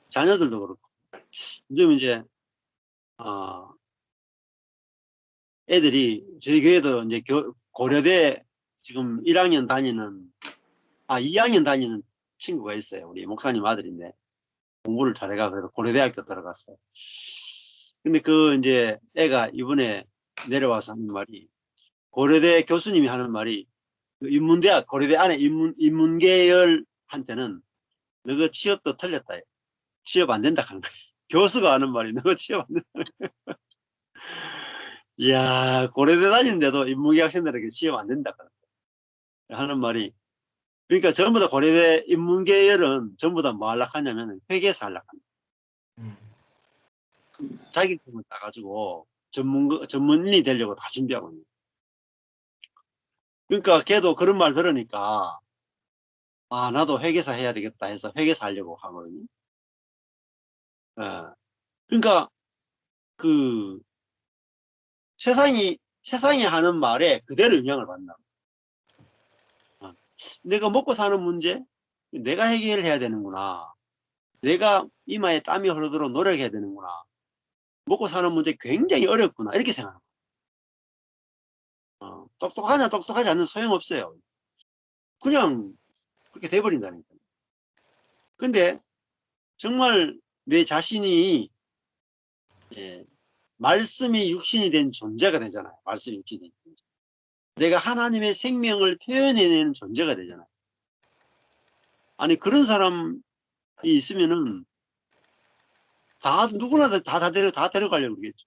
자녀들도 그렇고. 요즘 이제, 애들이, 저희 교회도 이제 고려대 지금 2학년 다니는 친구가 있어요. 우리 목사님 아들인데. 공부를 잘해가 그래서 고려대학교 들어갔어요. 근데 이제 애가 이번에 내려와서 하는 말이, 고려대 교수님이 하는 말이, 인문대학, 고려대 안에 인문계열한테는 너가 취업도 틀렸다. 취업 안 된다 하는 거예요. 교수가 하는 말이 너가 취업 안 된다. 이야, 고려대 다니는데도 인문계 학생들에게 취업 안 된다 하는 말이, 그러니까 전부 다 고려대 인문계열은 전부 다 뭐 하려고 하냐면 회계사 하려고 합니다. 자격증을 따가지고 전문인이 되려고 다 준비하고 있는. 그러니까 걔도 그런 말 들으니까 나도 회계사 해야 되겠다 해서 회계사 하려고 하거든요. 그러니까 그 세상이 하는 말에 그대로 영향을 받는다. 내가 먹고 사는 문제 내가 해결해야 되는구나. 내가 이마에 땀이 흐르도록 노력해야 되는구나. 먹고 사는 문제 굉장히 어렵구나. 이렇게 생각합니다. 똑똑하냐 똑똑하지 않는 소용없어요. 그냥 그렇게 돼버린다니까. 근데 정말 내 자신이 말씀이 육신이 된 존재가 되잖아요. 말씀이 육신이 된 존재. 내가 하나님의 생명을 표현해내는 존재가 되잖아요. 아니 그런 사람이 있으면은 누구나 다 데려가려고 그러겠죠.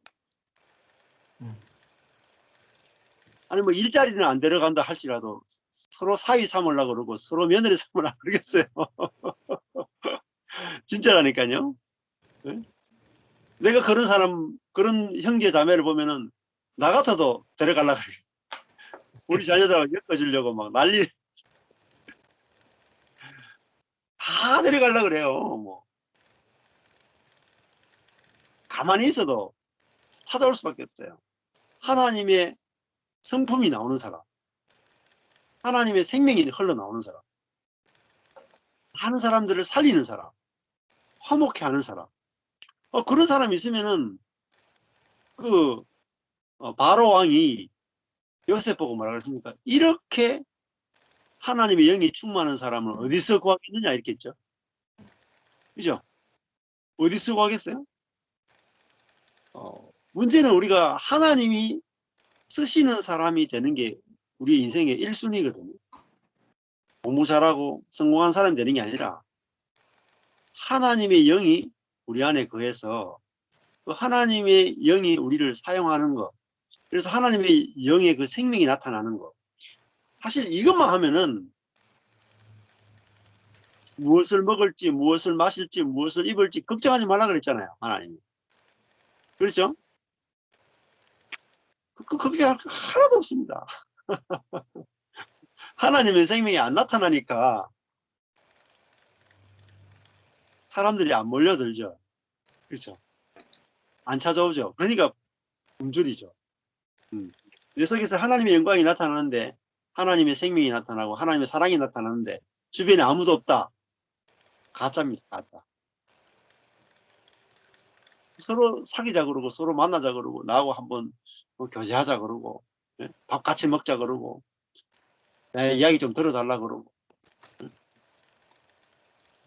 아니 뭐 일자리는 안 데려간다 할지라도 서로 사위 삼으려고 그러고 서로 며느리 삼으려고 그러겠어요. 진짜라니까요. 네? 내가 그런 형제 자매를 보면은 나 같아도 데려가려고 그래요. 우리 자녀들하고 엮어주려고 막 난리 다 데려가려고 그래요. 뭐 가만히 있어도 찾아올 수밖에 없어요. 하나님의 성품이 나오는 사람. 하나님의 생명이 흘러나오는 사람, 많은 사람들을 살리는 사람, 화목해 하는 사람. 그런 사람이 있으면은 바로 왕이 요셉 보고 뭐라 그랬습니까? 이렇게 하나님의 영이 충만한 사람을 어디서 구하겠느냐 이랬겠죠. 그죠? 어디서 구하겠어요? 문제는 우리가 하나님이 쓰시는 사람이 되는 게 우리 인생의 1순위거든요. 공부 잘하고 성공한 사람이 되는 게 아니라 하나님의 영이 우리 안에 거해서 그 하나님의 영이 우리를 사용하는 것, 그래서 하나님의 영의 그 생명이 나타나는 것. 사실 이것만 하면은 무엇을 먹을지, 무엇을 마실지, 무엇을 입을지 걱정하지 말라 그랬잖아요, 하나님이. 그렇죠? 걱정할 거 하나도 없습니다. 하나님의 생명이 안 나타나니까 사람들이 안 몰려들죠. 그렇죠? 안 찾아오죠. 그러니까 굶주리죠. 내 속에서 하나님의 영광이 나타나는데, 하나님의 생명이 나타나고 하나님의 사랑이 나타나는데 주변에 아무도 없다. 가짜입니다. 가짜. 서로 사귀자 그러고 서로 만나자 그러고 나하고 한번 교제하자 그러고 밥 같이 먹자 그러고 내 이야기 좀 들어달라 그러고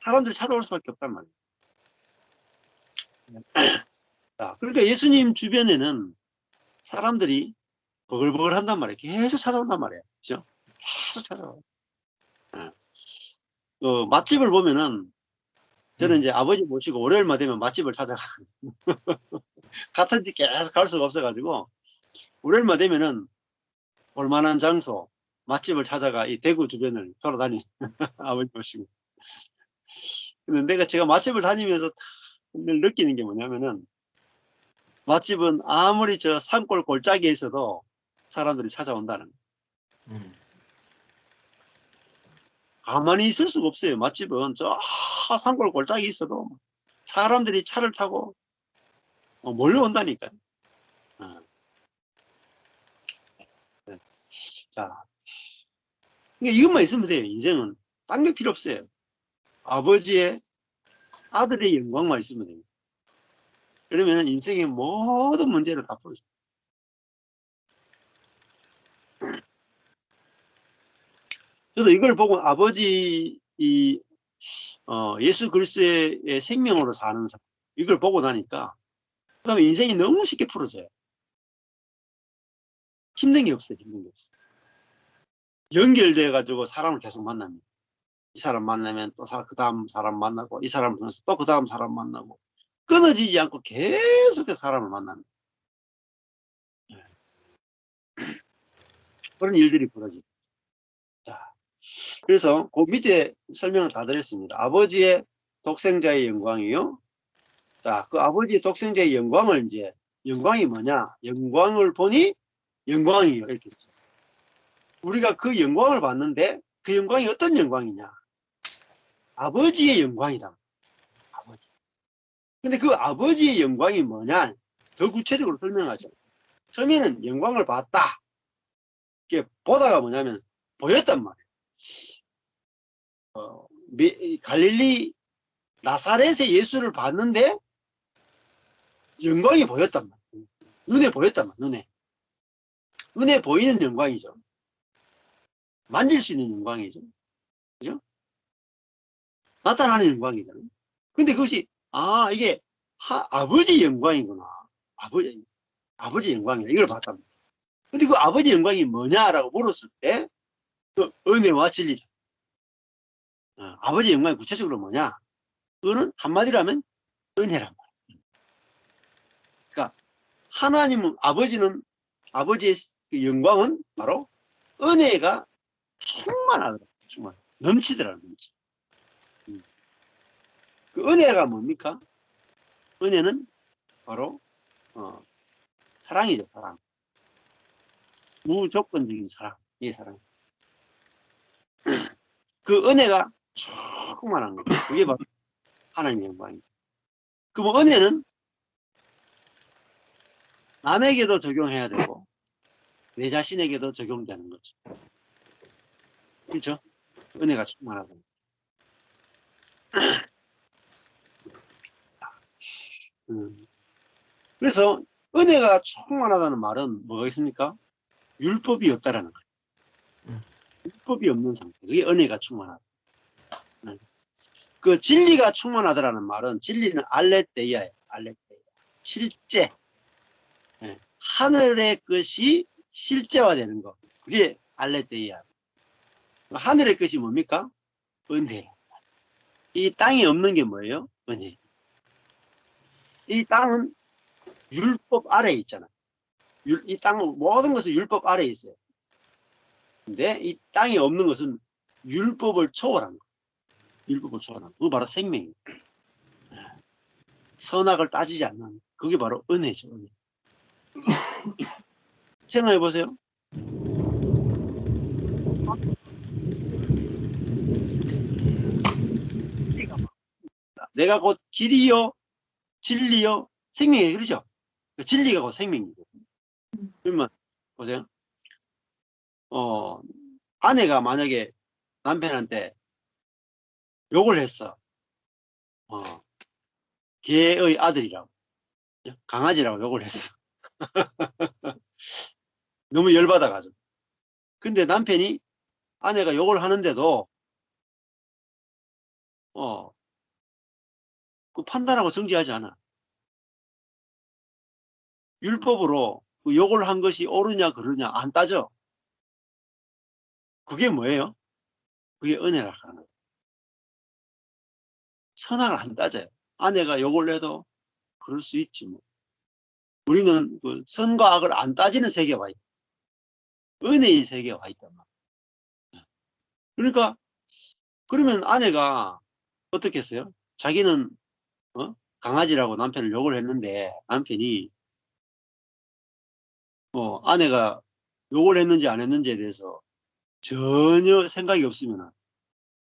사람들이 찾아올 수밖에 없단 말이에요. 자, 그러니까 예수님 주변에는 사람들이 버글버글 한단 말이에요. 계속 찾아온단 말이에요. 그죠? 계속 찾아와요. 맛집을 보면은 저는 이제 아버지 모시고 월요일만 되면 맛집을 찾아가. 같은 집 계속 갈 수가 없어가지고 월요일만 되면은 볼만한 장소, 맛집을 찾아가 이 대구 주변을 돌아다니 아버지 모시고. 근데 제가 맛집을 다니면서 늘 느끼는 게 뭐냐면은 맛집은 아무리 저 산골 골짜기에 있어도 사람들이 찾아온다는 거예요. 가만히 있을 수가 없어요. 맛집은 저 산골 골짜기에 있어도 사람들이 차를 타고 몰려온다니까요. 자, 그러니까 이것만 있으면 돼요. 인생은 딴 게 필요 없어요. 아버지의 아들의 영광만 있으면 돼요. 그러면 인생의 모든 문제를 다 풀어줘요. 저도 이걸 보고 아버지 예수 그리스도의 생명으로 사는 사람 이걸 보고 나니까 그다음에 인생이 너무 쉽게 풀어져요. 힘든 게 없어요. 힘든 게 없어요. 연결돼 가지고 사람을 계속 만납니다. 이 사람 만나면 또 그 다음 사람 만나고 이 사람을 통해서 또 그 다음 사람 만나고 끊어지지 않고 계속해서 사람을 만납니다. 그런 일들이 벌어집니다. 자, 그래서 그 밑에 설명을 다 드렸습니다. 아버지의 독생자의 영광이요. 자, 그 아버지의 독생자의 영광을 이제 영광이 뭐냐? 영광을 보니 영광이요. 이렇게 했어요. 우리가 그 영광을 봤는데 그 영광이 어떤 영광이냐? 아버지의 영광이다. 아버지. 근데 그 아버지의 영광이 뭐냐? 더 구체적으로 설명하죠. 처음에는 영광을 봤다. 이게 보다가 뭐냐면 보였단 말이에요. 갈릴리 나사렛의 예수를 봤는데 영광이 보였단 말이에요. 눈에 보였단 말이에요. 눈에 보이는 영광이죠. 만질 수 있는 영광이죠. 그죠? 나타나는 영광이잖아요. 근데 그것이 이게 아버지 영광이구나. 아버지 영광이다. 이걸 봤단 말이에요. 근데 그 아버지 영광이 뭐냐라고 물었을 때 그 은혜와 진리다. 아버지 영광이 구체적으로 뭐냐? 그거는 한마디로 하면 은혜란 말이에요. 그러니까 하나님은 아버지의 그 영광은 바로 은혜가 충만하더라. 충만. 넘치더라. 넘치. 그 은혜가 뭡니까? 은혜는 바로 사랑이죠. 사랑. 무조건적인 사랑. 이 사랑. 그 은혜가 충만한 거예요. 그게 바로 하나님의 영광이죠. 그럼 은혜는 남에게도 적용해야 되고 내 자신에게도 적용되는 거죠. 그렇죠? 은혜가 충만하다. 그래서 은혜가 충만하다는 말은 뭐가 있습니까? 율법이 없다라는 거예요. 율법이 없는 상태. 그게 은혜가 충만하다. 그 진리가 충만하다라는 말은 진리는 알레테이아예요. 알레테이아. 실제. 예. 하늘의 것이 실제화되는 것. 그게 알레테이아. 하늘의 것이 뭡니까? 은혜. 이 땅에 없는 게 뭐예요? 은혜. 이 땅은 율법 아래에 있잖아요. 이 땅은 모든 것은 율법 아래에 있어요. 근데 이 땅에 없는 것은 율법을 초월한 거. 율법을 초월한 거. 그거 바로 생명이에요. 선악을 따지지 않는 그게 바로 은혜죠. 은혜. 생각해 보세요. 내가 곧 길이요, 진리요, 생명이에요. 그렇죠? 진리가 곧 생명이고. 그러면 보세요. 아내가 만약에 남편한테 욕을 했어. 개의 아들이라고. 강아지라고 욕을 했어. 너무 열받아가지고. 근데 남편이 아내가 욕을 하는데도 그 판단하고 정지하지 않아. 율법으로 그 욕을 한 것이 옳으냐 그르냐 안 따져. 그게 뭐예요? 그게 은혜라 하는 거예요. 선악을 안 따져요. 아내가 욕을 해도 그럴 수 있지 뭐. 우리는 그 선과 악을 안 따지는 세계에 와 있다. 은혜의 세계에 와 있단 말이야. 그러니까 그러면 아내가 어떻게 했어요? 자기는 강아지라고 남편을 욕을 했는데 남편이 아내가 욕을 했는지 안 했는지에 대해서 전혀 생각이 없으면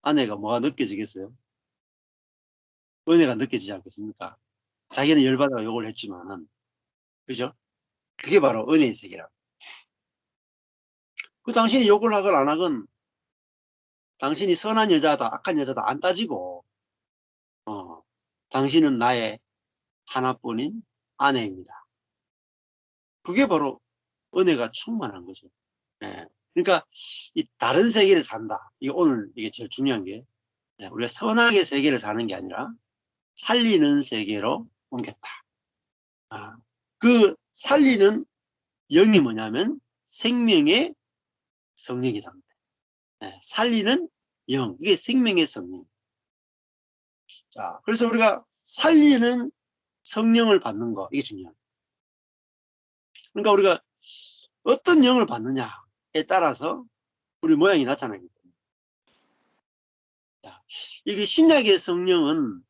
아내가 뭐가 느껴지겠어요? 은혜가 느껴지지 않겠습니까? 자기는 열받아 욕을 했지만은, 그죠? 그게 바로 은혜의 세계라. 그 당신이 욕을 하건 안 하건 당신이 선한 여자다 악한 여자다 안 따지고 당신은 나의 하나뿐인 아내입니다. 그게 바로 은혜가 충만한 거죠. 네. 그러니까 이 다른 세계를 산다. 이게 오늘 이게 제일 중요한 게 우리가 선악의 세계를 사는 게 아니라 살리는 세계로 옮겼다. 그 살리는 영이 뭐냐면 생명의 성령이랍니다. 네, 살리는 영, 이게 생명의 성령. 자, 그래서 우리가 살리는 성령을 받는 거, 이게 중요합니다. 그러니까 우리가 어떤 영을 받느냐에 따라서 우리 모양이 나타나기 때문에. 자, 이게 신약의 성령은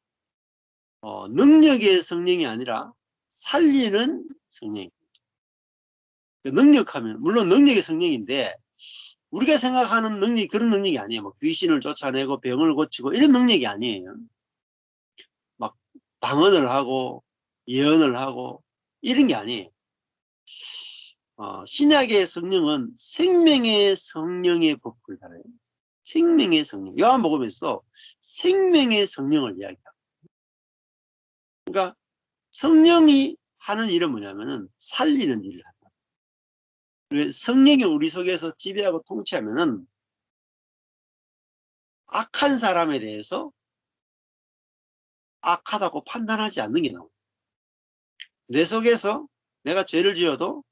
능력의 성령이 아니라 살리는 성령입니다. 능력하면 물론 능력의 성령인데 우리가 생각하는 능력이 그런 능력이 아니에요. 뭐 귀신을 쫓아내고 병을 고치고 이런 능력이 아니에요. 막 방언을 하고 예언을 하고 이런 게 아니에요. 신약의 성령은 생명의 성령의 법을 달아요. 생명의 성령. 요한복음에서 생명의 성령을 이야기합니다. 그러니까 성령이 하는 일은 뭐냐면은 살리는 일을 합니다. 성령이 우리 속에서 지배하고 통치하면은 악한 사람에 대해서 악하다고 판단하지 않는 게 나옵니다. 내 속에서 내가 죄를 지어도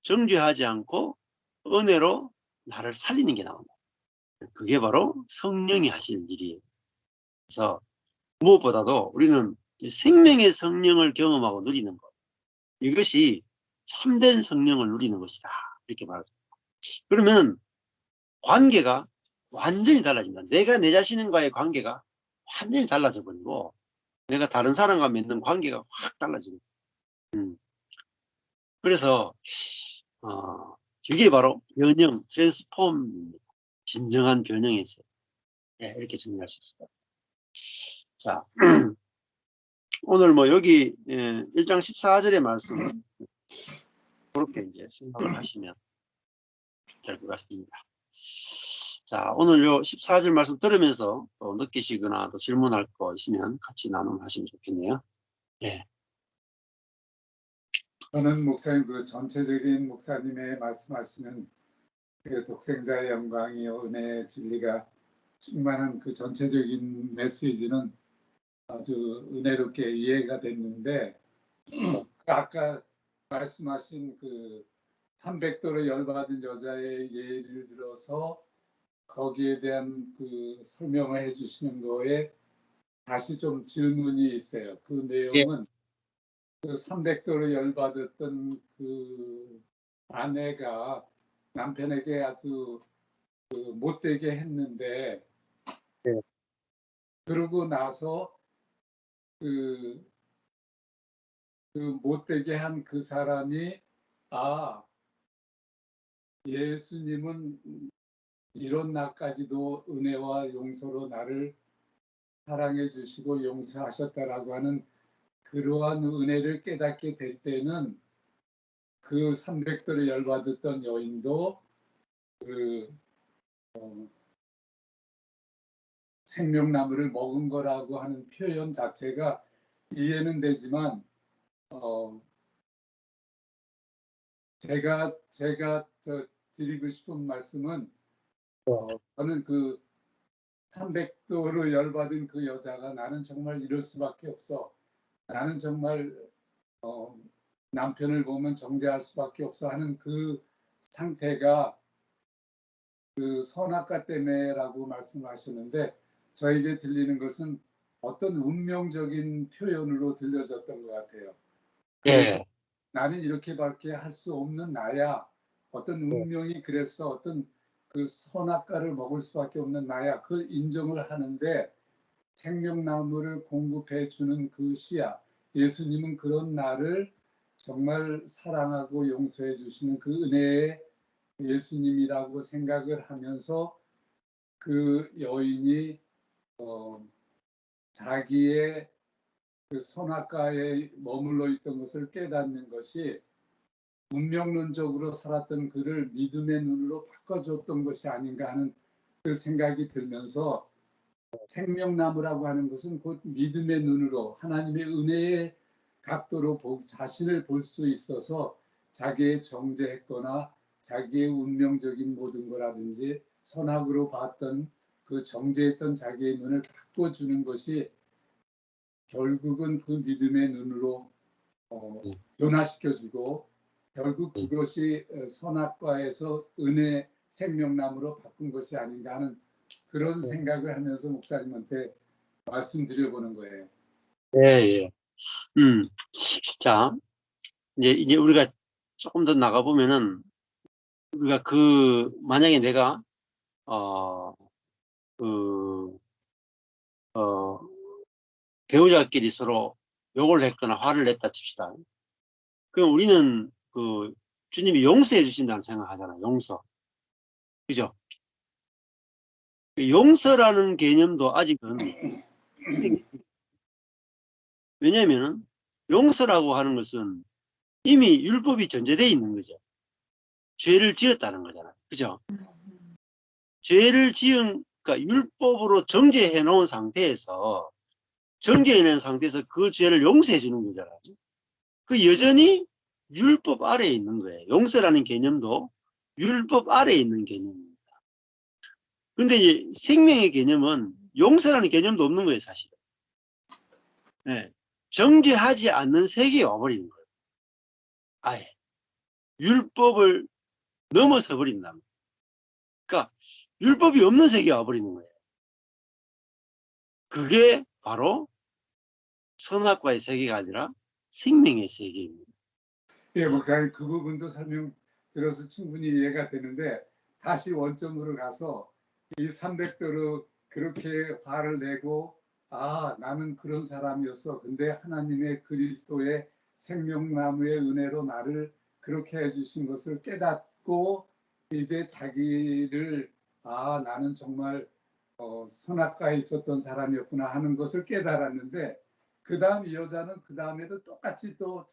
정죄하지 않고 은혜로 나를 살리는 게 나옵니다. 그게 바로 성령이 하시는 일이에요. 그래서 무엇보다도 우리는 생명의 성령을 경험하고 누리는 것, 이것이 참된 성령을 누리는 것이다, 이렇게 말하죠. 그러면 관계가 완전히 달라진다. 내가 내 자신과의 관계가 완전히 달라져 버리고 내가 다른 사람과 맺는 관계가 확 달라지고. 그래서 이게 바로 변형, 트랜스폼입니다. 진정한 변형이 있어요. 네, 이렇게 정리할 수 있을 것 같아요. 자, 오늘 뭐 여기 1장 14절의 말씀 그렇게 이제 생각을 하시면 될 것 같습니다. 자. 자, 오늘 요 14절 말씀 들으면서 또 느끼시거나 또 질문할 거 있으면 같이 나눔하시면 좋겠네요. 예. 저는 목사님 그 전체적인 목사님의 말씀하시는 그 독생자의 영광이요 은혜의 진리가 충만한 그 전체적인 메시지는 아주 은혜롭게 이해가 됐는데 아까 말씀하신 그 300도로 열받은 여자의 예를 들어서 거기에 대한 그 설명을 해주시는 거에 다시 좀 질문이 있어요. 그 내용은 그 300도로 열받았던 그 아내가 남편에게 아주 그 못되게 했는데 네. 그러고 나서 그 못되게 한 그 사람이 예수님은 이런 나까지도 은혜와 용서로 나를 사랑해 주시고 용서하셨다라고 하는 그러한 은혜를 깨닫게 될 때는 그 300도를 열받았던 여인도 그 생명나무를 먹은 거라고 하는 표현 자체가 이해는 되지만 제가 드리고 싶은 말씀은 저는 그 300도로 열받은 그 여자가 나는 정말 이럴 수밖에 없어. 나는 정말 남편을 보면 정죄할 수밖에 없어 하는 그 상태가 그 선악과 때문에라고 말씀하시는데 저에게 들리는 것은 어떤 운명적인 표현으로 들려졌던 것 같아요. 그래서 예. 나는 이렇게밖에 할 수 없는 나야. 어떤 운명이 그래서 어떤 그 선악과를 먹을 수밖에 없는 나야. 그걸 인정을 하는데 생명나무를 공급해 주는 그 씨야. 예수님은 그런 나를 정말 사랑하고 용서해 주시는 그 은혜의 예수님이라고 생각을 하면서 그 여인이 자기의 그 선악과에 머물러 있던 것을 깨닫는 것이 운명론적으로 살았던 그를 믿음의 눈으로 바꿔줬던 것이 아닌가 하는 그 생각이 들면서 생명나무라고 하는 것은 곧 믿음의 눈으로 하나님의 은혜의 각도로 자신을 볼 수 있어서 자기의 정죄했거나 자기의 운명적인 모든 거라든지 선악으로 봤던 그 정죄했던 자기의 눈을 바꿔주는 것이 결국은 그 믿음의 눈으로 변화시켜주고 결국 그것이 선악과에서 은혜 생명나무로 바꾼 것이 아닌가 하는 그런 생각을 하면서 목사님한테 말씀드려보는 거예요. 예, 예. 자, 이제 우리가 조금 더 나가보면은, 우리가 만약에 내가, 배우자끼리 서로 욕을 했거나 화를 냈다 칩시다. 그럼 우리는 주님이 용서해 주신다는 생각하잖아요. 용서. 그죠? 용서라는 개념도 아직은, 왜냐면은, 용서라고 하는 것은 이미 율법이 전제되어 있는 거죠. 죄를 지었다는 거잖아요. 그죠? 죄를 그러니까 율법으로 정죄해 놓은 상태에서, 그 죄를 용서해 주는 거잖아요. 그 여전히 율법 아래에 있는 거예요. 용서라는 개념도 율법 아래에 있는 개념입니다. 그런데 이제 생명의 개념은 용서라는 개념도 없는 거예요, 사실. 네. 정죄하지 않는 세계에 와버리는 거예요. 아예. 율법을 넘어서 버린다. 그러니까 율법이 없는 세계에 와버리는 거예요. 그게 바로 선악과의 세계가 아니라 생명의 세계입니다. 예, 목사님 그 부분도 설명 들어서 충분히 이해가 되는데 다시 원점으로 가서 이 300도로 그렇게 화를 내고 나는 그런 사람이었어. 근데 하나님의 그리스도의 생명나무의 은혜로 나를 그렇게 해주신 것을 깨닫고 이제 자기를 나는 정말 선악과에 있었던 사람이었구나 하는 것을 깨달았는데 그 다음 이 여자는 그 다음에도 똑같이 또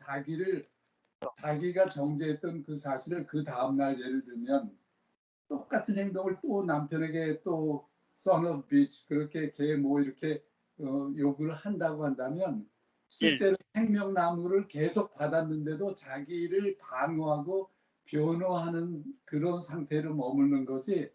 자기가 정죄했던 그 사실을 그 다음날 예를 들면 똑같은 행동을 또 남편에게 또 son of bitch 그렇게 걔 뭐 이렇게 요구를 한다고 한다면 실제로 생명나무를 계속 받았는데도 자기를 방어하고 변호하는 그런 상태로 머무는 거지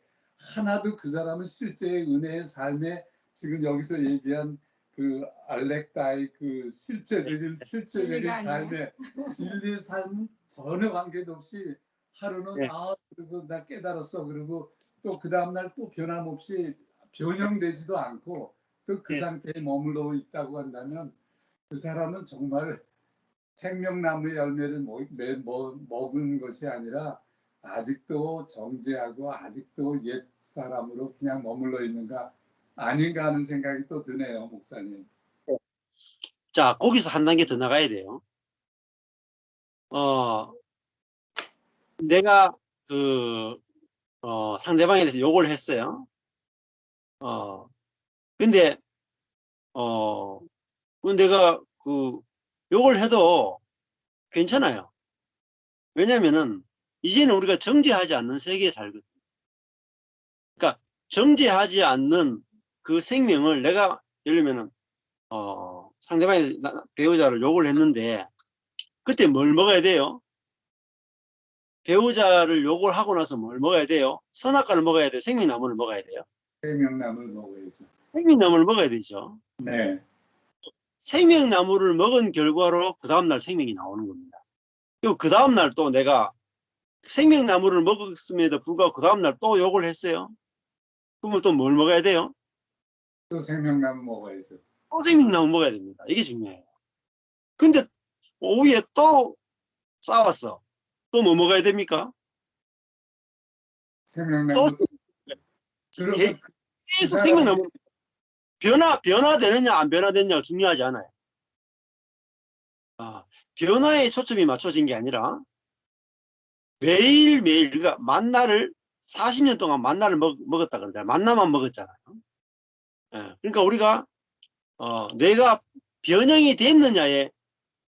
하나도 그 사람은 실제의 은혜의 삶에 지금 여기서 얘기한 그 알렉다의 그 실제적인 진리가 삶에 진리의 삶은 전혀 관계도 없이 하루는 네. 그리고 나 깨달았어 그리고 또 그 다음날 또 변함없이 변형되지도 않고 또 그 네. 상태에 머물러 있다고 한다면 그 사람은 정말 생명나무의 열매를 먹은 것이 아니라 아직도 정죄하고 아직도 옛 사람으로 그냥 머물러 있는가 아닌가 하는 생각이 또 드네요, 목사님. 자, 거기서 한 단계 더 나가야 돼요. 내가 상대방에 대해서 욕을 했어요. 근데 내가 욕을 해도 괜찮아요. 왜냐면은 이제는 우리가 정죄하지 않는 세계에 살거든요. 그러니까 정죄하지 않는 그 생명을 내가 예를 들면은 상대방의 배우자를 욕을 했는데 그때 뭘 먹어야 돼요? 배우자를 욕을 하고 나서 뭘 먹어야 돼요? 선악과를 먹어야 돼요? 생명나무를 먹어야 돼요? 생명나무를 먹어야죠. 생명나무를 먹어야 되죠. 네. 생명나무를 먹은 결과로 그 다음날 생명이 나오는 겁니다. 그리고 그 다음날 또 내가 생명나무를 먹었음에도 불구하고 그 다음날 또 욕을 했어요. 그러면 또 뭘 먹어야 돼요? 또 생명나무 먹어야죠. 또 생명나무 먹어야 됩니다. 이게 중요해요. 근데 오후에 또 싸웠어. 또 뭐 먹어야 됩니까? 생명나무 또 그러면 계속 생명나무 변화되느냐 안 변화되느냐가 중요하지 않아요. 변화에 초점이 맞춰진 게 아니라 매일매일 그러니까 만나를 40년 동안 만나를 먹었다 그러잖아요. 만나만 먹었잖아요. 그러니까 우리가 내가 변형이 됐느냐에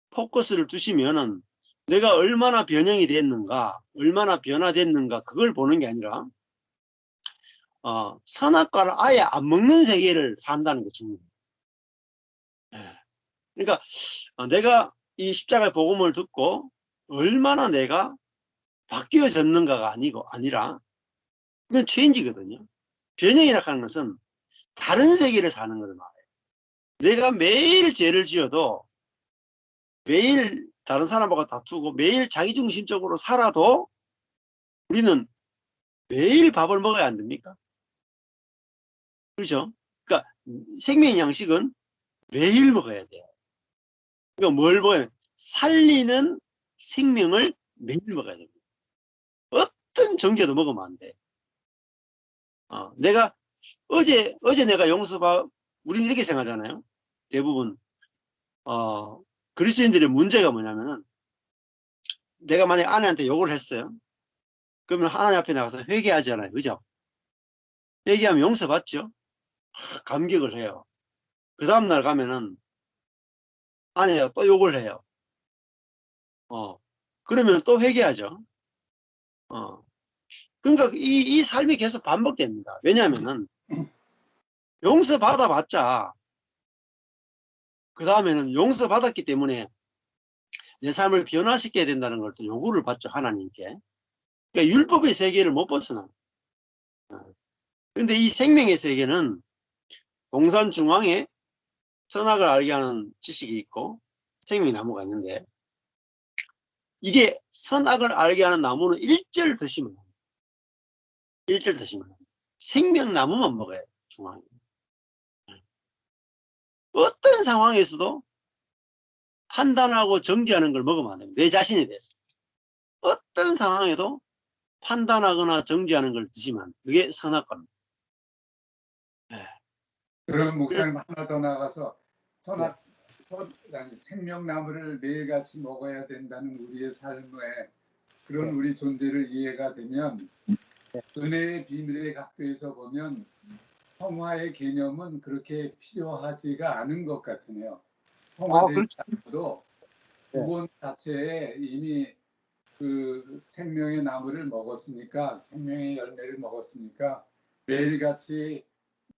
포커스를 두시면은 내가 얼마나 변형이 됐는가, 얼마나 변화됐는가 그걸 보는 게 아니라 선악과를 아예 안 먹는 세계를 산다는 게 중요해요. 그러니까 내가 이 십자가의 복음을 듣고 얼마나 내가 바뀌어졌는가가 아니라 그건 체인지거든요. 변형이라고 하는 것은 다른 세계를 사는 걸 말해요. 내가 매일 죄를 지어도 매일 다른 사람하고 다투고 매일 자기중심적으로 살아도 우리는 매일 밥을 먹어야 안 됩니까? 그렇죠? 그러니까 생명 양식은 매일 먹어야 돼요. 그러니까 뭘 먹어야 돼요? 살리는 생명을 매일 먹어야 됩니다. 어떤 정죄도 먹으면 안 돼. 내가 어제 내가 우리는 이렇게 생각하잖아요. 대부분 그리스도인들의 문제가 뭐냐면은 내가 만약 아내한테 욕을 했어요. 그러면 하나님 앞에 나가서 회개하잖아요. 그죠? 회개하면 용서받죠? 감격을 해요. 그 다음날 가면은 아내가 또 욕을 해요. 그러면 또 회개하죠. 그러니까 이 삶이 계속 반복됩니다. 왜냐하면은 용서받아봤자 그 다음에는 용서받았기 때문에 내 삶을 변화시켜야 된다는 걸 또 요구를 받죠. 하나님께. 그러니까 율법의 세계를 못 벗어나. 그런데 이 생명의 세계는 동산 중앙에 선악을 알게 하는 지식이 있고 생명의 나무가 있는데 이게 선악을 알게 하는 나무는 1절 드시면 합니다. 1절 드시면 합니다. 생명나무만 먹어야 돼요. 중앙에. 어떤 상황에서도 판단하고 정죄하는 걸 먹으면 안 됩니다. 내 자신에 대해서. 어떤 상황에도 판단하거나 정죄하는 걸 드시면 그게 선악과입니다. 그럼 목사님 하나 더 나가서 생명나무를 매일같이 먹어야 된다는 우리의 삶에 그런 우리 존재를 이해가 되면 은혜의 비밀의 각도에서 보면 평화의 개념은 그렇게 필요하지가 않은 것 같으네요. 평화된 삶도 구원 자체에 이미 그 생명의 나무를 먹었으니까, 생명의 열매를 먹었으니까 매일같이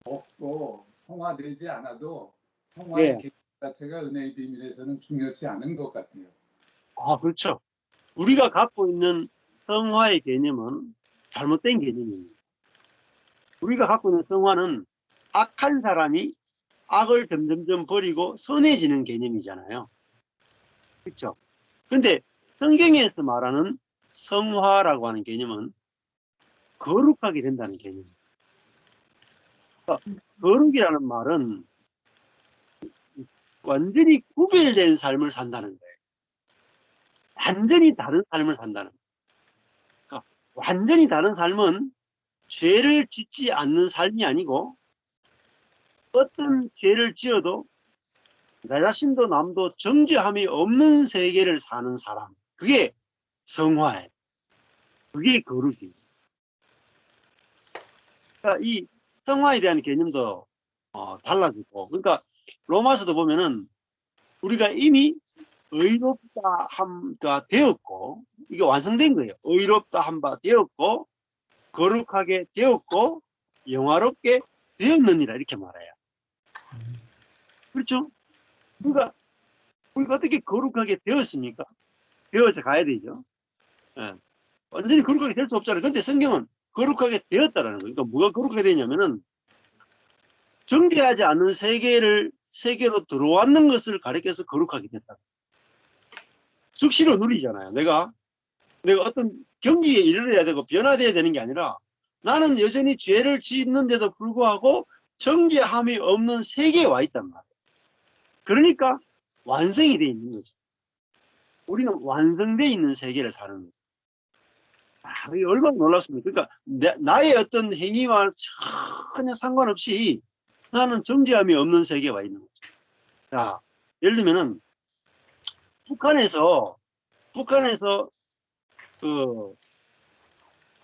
먹고 성화되지 않아도 성화의 예. 개념 자체가 은혜의 비밀에서는 중요치 않은 것 같아요. 아, 그렇죠. 우리가 갖고 있는 성화의 개념은 잘못된 개념입니다. 우리가 갖고 있는 성화는 악한 사람이 악을 점점점 버리고 선해지는 개념이잖아요. 그렇죠? 근데 성경에서 말하는 성화라고 하는 개념은 거룩하게 된다는 개념입니다. 그러니까 거룩이라는 말은 완전히 구별된 삶을 산다는 거예요. 완전히 다른 삶을 산다는 거예요. 그러니까 완전히 다른 삶은 죄를 짓지 않는 삶이 아니고 어떤 죄를 지어도 나 자신도 남도 정죄함이 없는 세계를 사는 사람. 그게 성화예요. 그게 거룩이에요. 그러니까 이 성화에 대한 개념도 달라지고, 그러니까 로마서도 보면은 우리가 이미 의롭다 함가 되었고, 이게 완성된 거예요. 의롭다 함바 되었고, 거룩하게 되었고, 영화롭게 되었느니라 이렇게 말해요. 그렇죠? 그러니까 우리가 어떻게 거룩하게 되었습니까? 되어서 가야 되죠. 예. 완전히 거룩하게 될 수 없잖아요. 근데 성경은 거룩하게 되었다라는 거예요. 그러니까 뭐가 거룩하게 되냐면은 정죄하지 않는 세계로 들어왔는 것을 가리켜서 거룩하게 됐다. 즉시로 누리잖아요. 내가 어떤 경지에 이르러야 되고 변화돼야 되는 게 아니라 나는 여전히 죄를 짓는데도 불구하고 정죄함이 없는 세계에 와 있단 말이에요. 그러니까 완성이 돼 있는 거죠. 우리는 완성돼 있는 세계를 사는 거죠. 아, 이게 얼마나 놀랍습니까? 그러니까 나의 어떤 행위와 전혀 상관없이 나는 정죄함이 없는 세계에 와 있는 거죠. 자, 예를 들면은 북한에서 그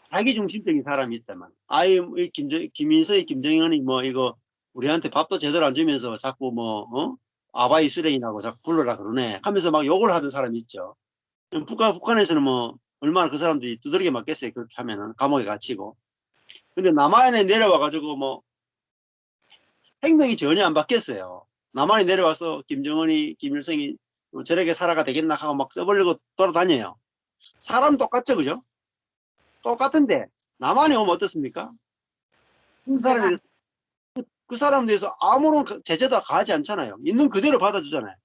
자기 중심적인 사람이 있다만, 김인석이 김정은이 뭐 이거 우리한테 밥도 제대로 안 주면서 자꾸 뭐 아바이 수령이라고 자꾸 불러라 그러네 하면서 막 욕을 하던 사람이 있죠. 북한에서는 뭐 얼마나 그 사람들이 두드러기 맞겠어요. 그렇게 하면은 감옥에 갇히고. 근데 남한에 내려와 가지고 뭐 행동이 전혀 안 바뀌었어요. 남한에 내려와서 김정은이 김일성이 저렇게 살아가 되겠나 하고 막 써버리고 돌아다녀요. 사람 똑같죠, 그죠? 똑같은데 남한에 오면 어떻습니까? 그 사람에 대해서, 그 사람에 대해서 아무런 제재도 가하지 않잖아요. 있는 그대로 받아주잖아요.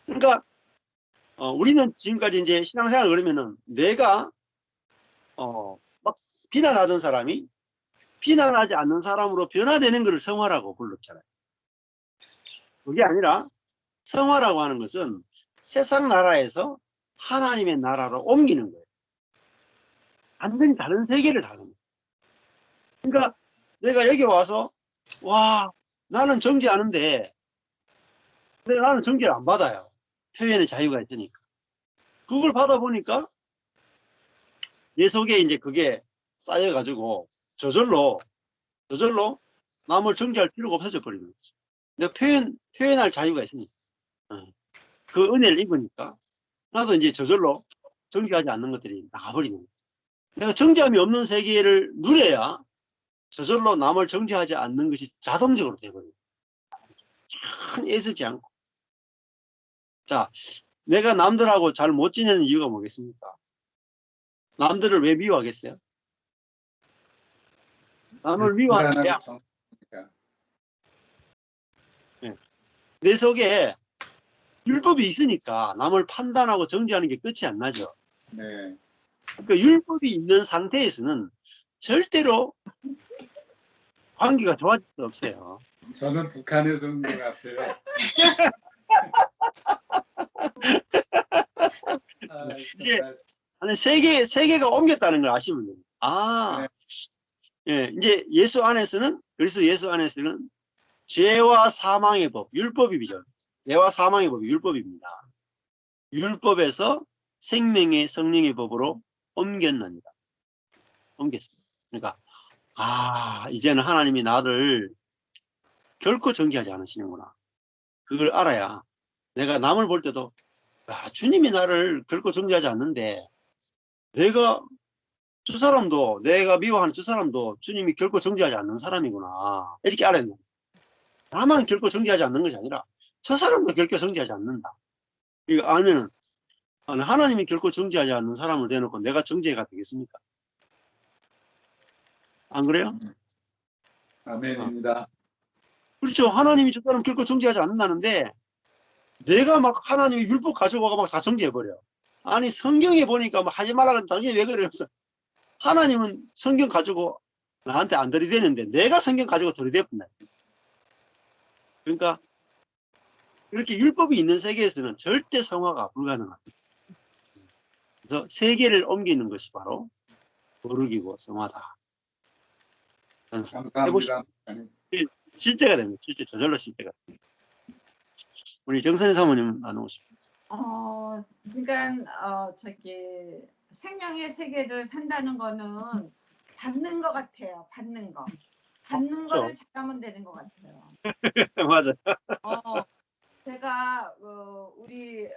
그러니까 우리는 지금까지 이제 신앙생활을 그러면은 내가 막 비난하던 사람이 비난하지 않는 사람으로 변화되는 것을 성화라고 불렀잖아요. 그게 아니라 성화라고 하는 것은 세상 나라에서 하나님의 나라로 옮기는 거예요. 완전히 다른 세계를 사는 거예요. 그러니까 내가 여기 와서 와, 나는 정죄하는데 나는 정죄를 안 받아요. 표현의 자유가 있으니까. 그걸 받아보니까 내 속에 이제 그게 쌓여가지고 저절로 남을 정죄할 필요가 없어져 버리는 거죠. 내가 표현할 자유가 있으니까. 그 은혜를 입으니까 나도 이제 저절로 정죄하지 않는 것들이 나가버리는 거예요. 내가 정죄함이 없는 세계를 누려야 저절로 남을 정죄하지 않는 것이 자동적으로 되거든요. 큰 애쓰지 않고. 자, 내가 남들하고 잘 못 지내는 이유가 뭐겠습니까? 남들을 왜 미워하겠어요? 남을 미워하는 게 내 속에 율법이 있으니까 남을 판단하고 정죄하는 게 끝이 안 나죠. 네. 그러니까 율법이 있는 상태에서는 절대로 관계가 좋아질 수 없어요. 저는 북한에서 온 것 같아요. 이제 세계가 옮겼다는 걸 아시면 됩니다. 아, 네. 예, 이제 그리스도 예수 안에서는 죄와 사망의 법, 율법이죠. 죄와 사망의 법이 율법입니다. 율법에서 생명의 성령의 법으로 옮겼습니다. 그러니까 이제는 하나님이 나를 결코 정죄하지 않으시는구나. 그걸 알아야 내가 남을 볼 때도 주님이 나를 결코 정죄하지 않는데 내가 저 사람도 내가 미워하는 저 사람도 주님이 결코 정죄하지 않는 사람이구나 이렇게 알았네. 나만 결코 정죄하지 않는 것이 아니라 저 사람도 결코 정죄하지 않는다. 이거 알면은 하나님이 결코 정죄하지 않는 사람을 대놓고 내가 정죄가 되겠습니까? 안 그래요? 아멘입니다. 그렇죠. 하나님이 저 사람 결코 정죄하지 않는다는데 내가 막 하나님이 율법 가져와가 막 다 정죄해버려. 아니 성경에 보니까 뭐 하지 말라고 당신이 왜 그래요? 하나님은 성경 가지고 나한테 안 들이대는데 내가 성경 가지고 들이대본다. 그러니까 이렇게 율법이 있는 세계에서는 절대 성화가 불가능합니다. 그래서 세계를 옮기는 것이 바로 거룩이고 성화다. 감사합니다. 실제가 됩니다. 실제 저절로 실제가 됩니다. 우리 정선희 사모님 나누십시오. 그러니까 생명의 세계를 산다는 거는 받는 것 같아요. 받는 거. 받는 거를 잘하면 되는 것 같아요. 맞아요. 제가 우리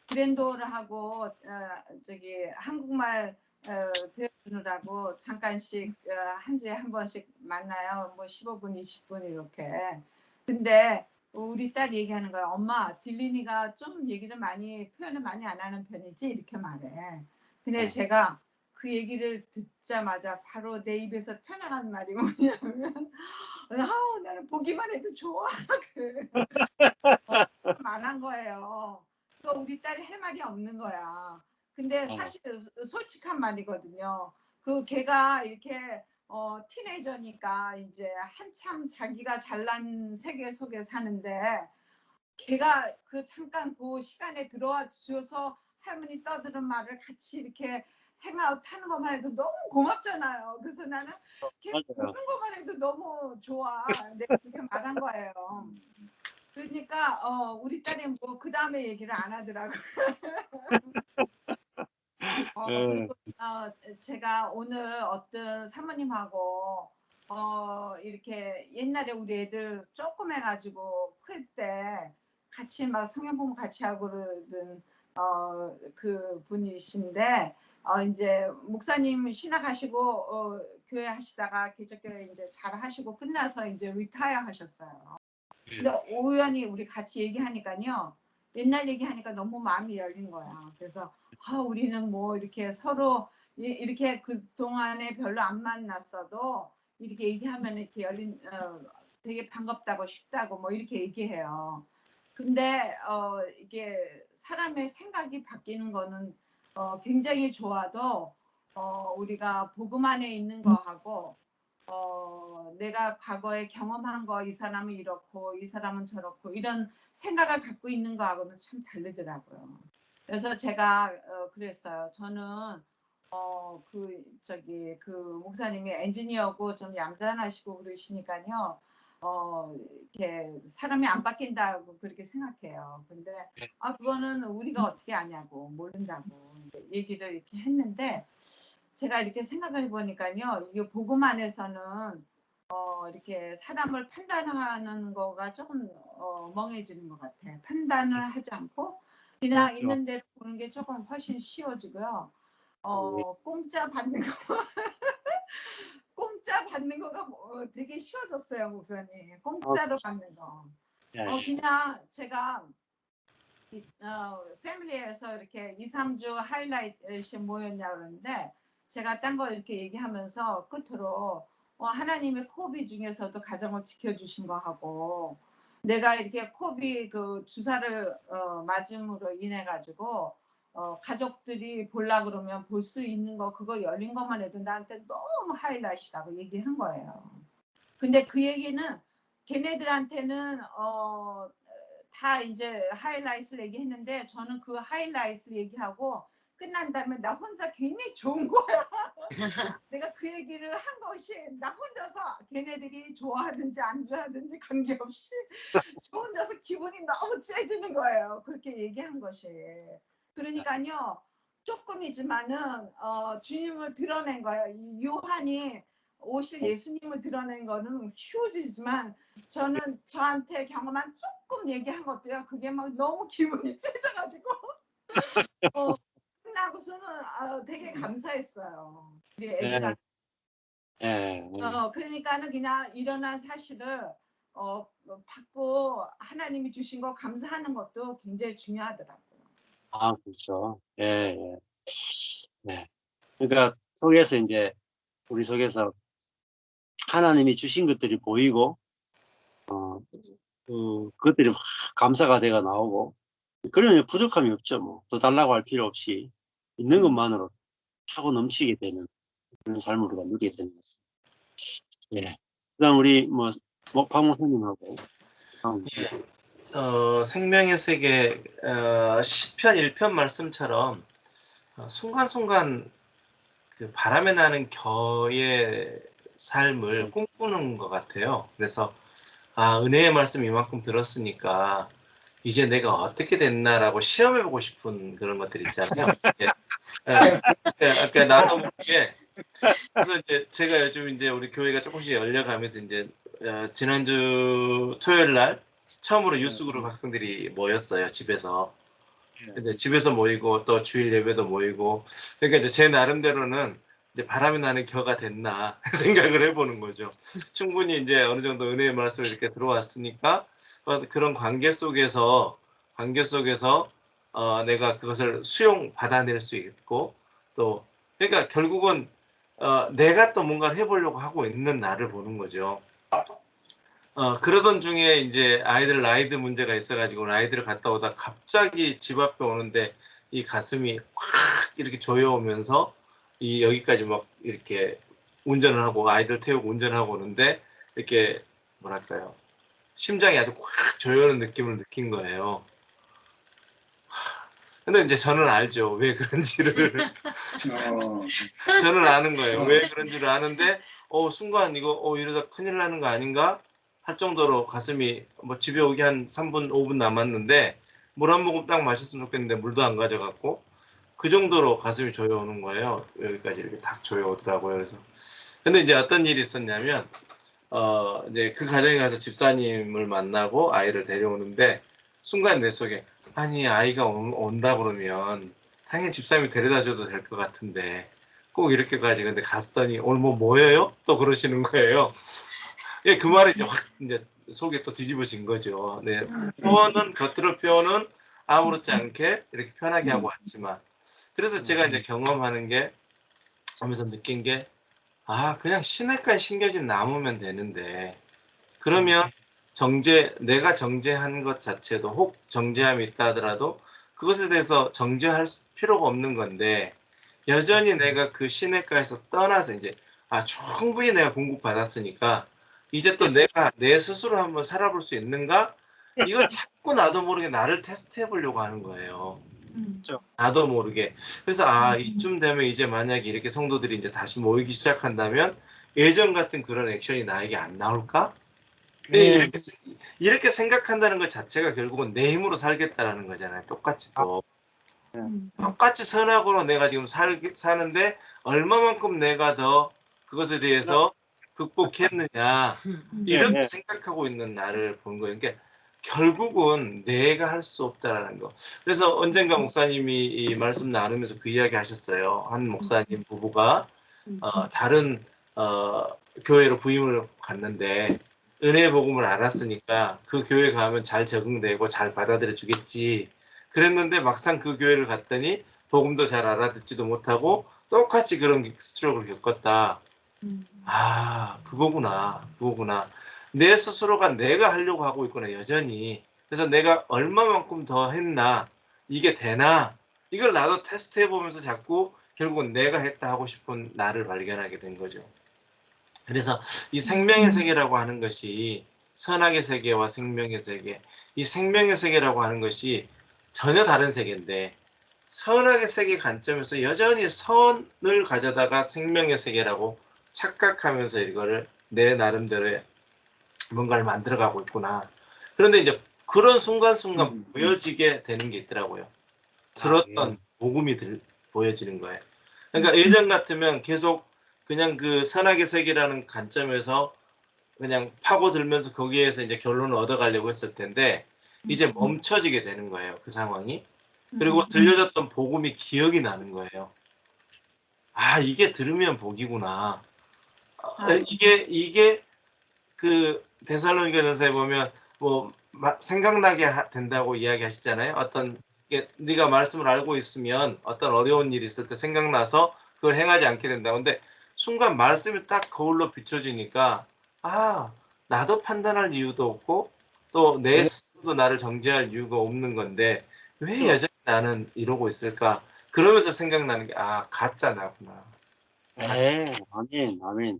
브랜도를 한국말 배워주느라고 잠깐씩 한 주에 한 번씩 만나요. 뭐 15분, 20분 이렇게. 근데 우리 딸이 얘기하는 거야. 엄마, 딜린이가 좀 얘기를 표현을 많이 안 하는 편이지? 이렇게 말해. 근데 제가 그 얘기를 듣자마자 바로 내 입에서 튀어나간 말이 뭐냐면 나는 보기만 해도 좋아. 말한 거예요. 그러니까 우리 딸이 할 말이 없는 거야. 근데 사실 솔직한 말이거든요. 걔가 이렇게 티네이저니까 이제 한참 자기가 잘난 세계 속에 사는데 걔가 잠깐 그 시간에 들어와 주셔서 할머니 떠드는 말을 같이 이렇게 행아웃 하는 것만 해도 너무 고맙잖아요. 그래서 나는 걔 보는 것만 해도 너무 좋아. 내가 그렇게 말한 거예요. 그러니까 우리 딸이 뭐 그 다음에 얘기를 안 하더라고요. 그리고 제가 오늘 어떤 사모님하고 이렇게 옛날에 우리 애들 조금 해가지고 클 때 같이 막 성경 공부 같이 하고 그러던 그 분이신데 이제 목사님 신학하시고 교회 하시다가 개척교회 이제 잘 하시고 끝나서 이제 리타이어 하셨어요. 근데 우연히 우리 같이 얘기하니까요. 옛날 얘기하니까 너무 마음이 열린 거야. 그래서 우리는 뭐 이렇게 서로 이렇게 그동안에 별로 안 만났어도 이렇게 얘기하면 이렇게 되게 반갑다고 쉽다고 뭐 이렇게 얘기해요. 근데 이게 사람의 생각이 바뀌는 거는 굉장히 좋아도 우리가 복음 안에 있는 거하고 내가 과거에 경험한 거 이 사람은 이렇고 이 사람은 저렇고 이런 생각을 갖고 있는 거하고는 참 다르더라고요. 그래서 제가 그랬어요. 저는 그 목사님이 엔지니어고 좀 얌전하시고 그러시니까요. 이렇게 사람이 안 바뀐다고 그렇게 생각해요. 근데 그거는 우리가 어떻게 아냐고 모른다고 얘기를 이렇게 했는데 제가 이렇게 생각을 해보니까요. 이게 복음 안에서는 이렇게 사람을 판단하는 거가 조금 멍해지는 것 같아요. 판단을 하지 않고 그냥 있는 대로 보는 게 조금 훨씬 쉬워지고요. 공짜 받는 거 공짜 받는 거가 되게 쉬워졌어요, 목사님. 공짜로 받는 거. 그냥 제가 패밀리에서 이렇게 2, 3주 하이라이트 모였냐 그러는데 제가 딴 거 이렇게 얘기하면서 끝으로 하나님의 코비 중에서도 가정을 지켜주신 거 하고 내가 이렇게 코비 그 주사를 맞음으로 인해 가지고 가족들이 보려 그러면 볼 수 있는 거 그거 열린 것만 해도 나한테 너무 하이라이트라고 얘기한 거예요. 근데 그 얘기는 걔네들한테는 다 이제 하이라이트를 얘기했는데 저는 그 하이라이트를 얘기하고 끝난 다음에 나 혼자 괜히 좋은 거야. 내가 그 얘기를 한 것이 나 혼자서 걔네들이 좋아하든지 안 좋아하든지 관계없이 저 혼자서 기분이 너무 째지는 거예요. 그렇게 얘기한 것이. 그러니까요. 조금이지만은 주님을 드러낸 거예요. 이 요한이 오실 예수님을 드러낸 거는 휴지지만 저는 저한테 경험한 조금 얘기한 것도요. 그게 막 너무 기분이 찢어가지고 끝나고서는 되게 감사했어요. 우리 예, 애들한테. 예. 그러니까는 그냥 일어난 사실을 받고 하나님이 주신 거 감사하는 것도 굉장히 중요하더라고요. 아, 그렇죠. 예, 예. 네. 그러니까 속에서 이제 우리 속에서 하나님이 주신 것들이 보이고 그것들이 막 감사가 돼가 나오고 그러면 부족함이 없죠. 뭐 더 달라고 할 필요 없이 있는 것만으로 차고 넘치게 되는 그런 삶을 우리가 누리게 되는 거죠. 예. 그다음 우리 박 목사님하고 생명의 세계 시편 1편 말씀처럼 순간순간 그 바람에 나는 겨의 삶을 꿈꾸는 것 같아요. 그래서 은혜의 말씀 이만큼 들었으니까 이제 내가 어떻게 됐나라고 시험해보고 싶은 그런 것들 있잖아요. 그러니까 나도 모르게 그래서 이제 제가 요즘 이제 우리 교회가 조금씩 열려가면서 이제 지난주 토요일 날 처음으로 유스그룹 학생들이 모였어요. 집에서. 이제 집에서 모이고 또 주일 예배도 모이고 그러니까 이제 제 나름대로는 이제 바람이 나는 겨가 됐나 생각을 해보는 거죠. 충분히 이제 어느 정도 은혜의 말씀이 이렇게 들어왔으니까 그런 관계 속에서 내가 그것을 받아낼 수 있고 또 그러니까 결국은 내가 또 뭔가를 해보려고 하고 있는 나를 보는 거죠. 그러던 중에 이제 아이들 라이드 문제가 있어가지고 라이드를 갔다 오다 갑자기 집 앞에 오는데 이 가슴이 확 이렇게 조여오면서 여기까지 막 이렇게 운전을 하고 아이들 태우고 운전하고 오는데 이렇게 뭐랄까요. 심장이 아주 확 조여오는 느낌을 느낀 거예요. 근데 이제 저는 알죠. 왜 그런지를. 저는 아는 거예요. 왜 그런지를 아는데 순간 이러다 큰일 나는 거 아닌가 할 정도로 가슴이 집에 오기 한 3분 5분 남았는데 물 한 모금 딱 마셨으면 좋겠는데 물도 안 가져갔고 그 정도로 가슴이 조여오는 거예요. 여기까지 이렇게 딱 조여오더라고요. 그래서 근데 이제 어떤 일이 있었냐면 이제 그 가정에 가서 집사님을 만나고 아이를 데려오는데 순간 내 속에 아니 아이가 온다 그러면 당연히 집사님이 데려다 줘도 될 것 같은데 꼭 이렇게까지 근데 갔더니 오늘 모여요? 또 그러시는 거예요. 예, 그 말이 확 이제 속에 또 뒤집어진 거죠. 네, 겉으로 표현은 아무렇지 않게 이렇게 편하게 하고 왔지만 그래서 제가 이제 경험하는 게 하면서 느낀 게 그냥 시냇가에 심겨진 나무면 되는데 그러면 내가 정죄한 것 자체도 혹 정죄함이 있다 하더라도 그것에 대해서 정죄할 필요가 없는 건데 여전히 내가 그 시냇가에서 떠나서 이제 충분히 내가 공급받았으니까 이제 또 내가 내 스스로 한번 살아볼 수 있는가 이걸 자꾸 나도 모르게 나를 테스트해 보려고 하는 거예요. 나도 모르게. 그래서 이쯤 되면 이제 만약에 이렇게 성도들이 이제 다시 모이기 시작한다면 예전 같은 그런 액션이 나에게 안 나올까? 이렇게 생각한다는 것 자체가 결국은 내 힘으로 살겠다라는 거잖아요. 똑같이 또. 똑같이 선악으로 내가 지금 사는데 얼마만큼 내가 더 그것에 대해서 극복했느냐 이렇게 생각하고 있는 나를 본 거예요. 그러니까 결국은 내가 할 수 없다라는 거. 그래서 언젠가 목사님이 이 말씀 나누면서 그 이야기 하셨어요. 한 목사님 부부가 다른 교회로 부임을 갔는데 은혜 복음을 알았으니까 그 교회 가면 잘 적응되고 잘 받아들여 주겠지. 그랬는데 막상 그 교회를 갔더니 복음도 잘 알아듣지도 못하고 똑같이 그런 스트로크를 겪었다. 그거구나. 내 스스로가 내가 하려고 하고 있구나 여전히. 그래서 내가 얼마만큼 더 했나 이게 되나 이걸 나도 테스트해 보면서 자꾸 결국은 내가 했다 하고 싶은 나를 발견하게 된 거죠. 그래서 이 생명의 세계라고 하는 것이 선악의 세계와 생명의 세계, 이 생명의 세계라고 하는 것이 전혀 다른 세계인데 선악의 세계 관점에서 여전히 선을 가져다가 생명의 세계라고 착각하면서 이거를 내 나름대로의 뭔가를 만들어가고 있구나. 그런데 이제 그런 순간순간 보여지게 되는 게 있더라고요. 들었던 복음이 보여지는 거예요. 그러니까 예전 같으면 계속 그냥 그 선악의 세계라는 관점에서 그냥 파고들면서 거기에서 이제 결론을 얻어가려고 했을 텐데 이제 멈춰지게 되는 거예요. 그 상황이. 그리고 들려줬던 복음이 기억이 나는 거예요. 아, 이게 들으면 복이구나. 이게 그 데살로니가전서에 보면 뭐 생각나게 된다고 이야기하시잖아요. 어떤 네가 말씀을 알고 있으면 어떤 어려운 일이 있을 때 생각나서 그걸 행하지 않게 된다. 근데 순간 말씀이 딱 거울로 비춰지니까 아, 나도 판단할 이유도 없고 또 내 스스로도 나를 정죄할 이유가 없는 건데 왜 여전히 나는 이러고 있을까? 그러면서 생각나는 게 아, 가짜 나구나. 네, 아멘, 아멘.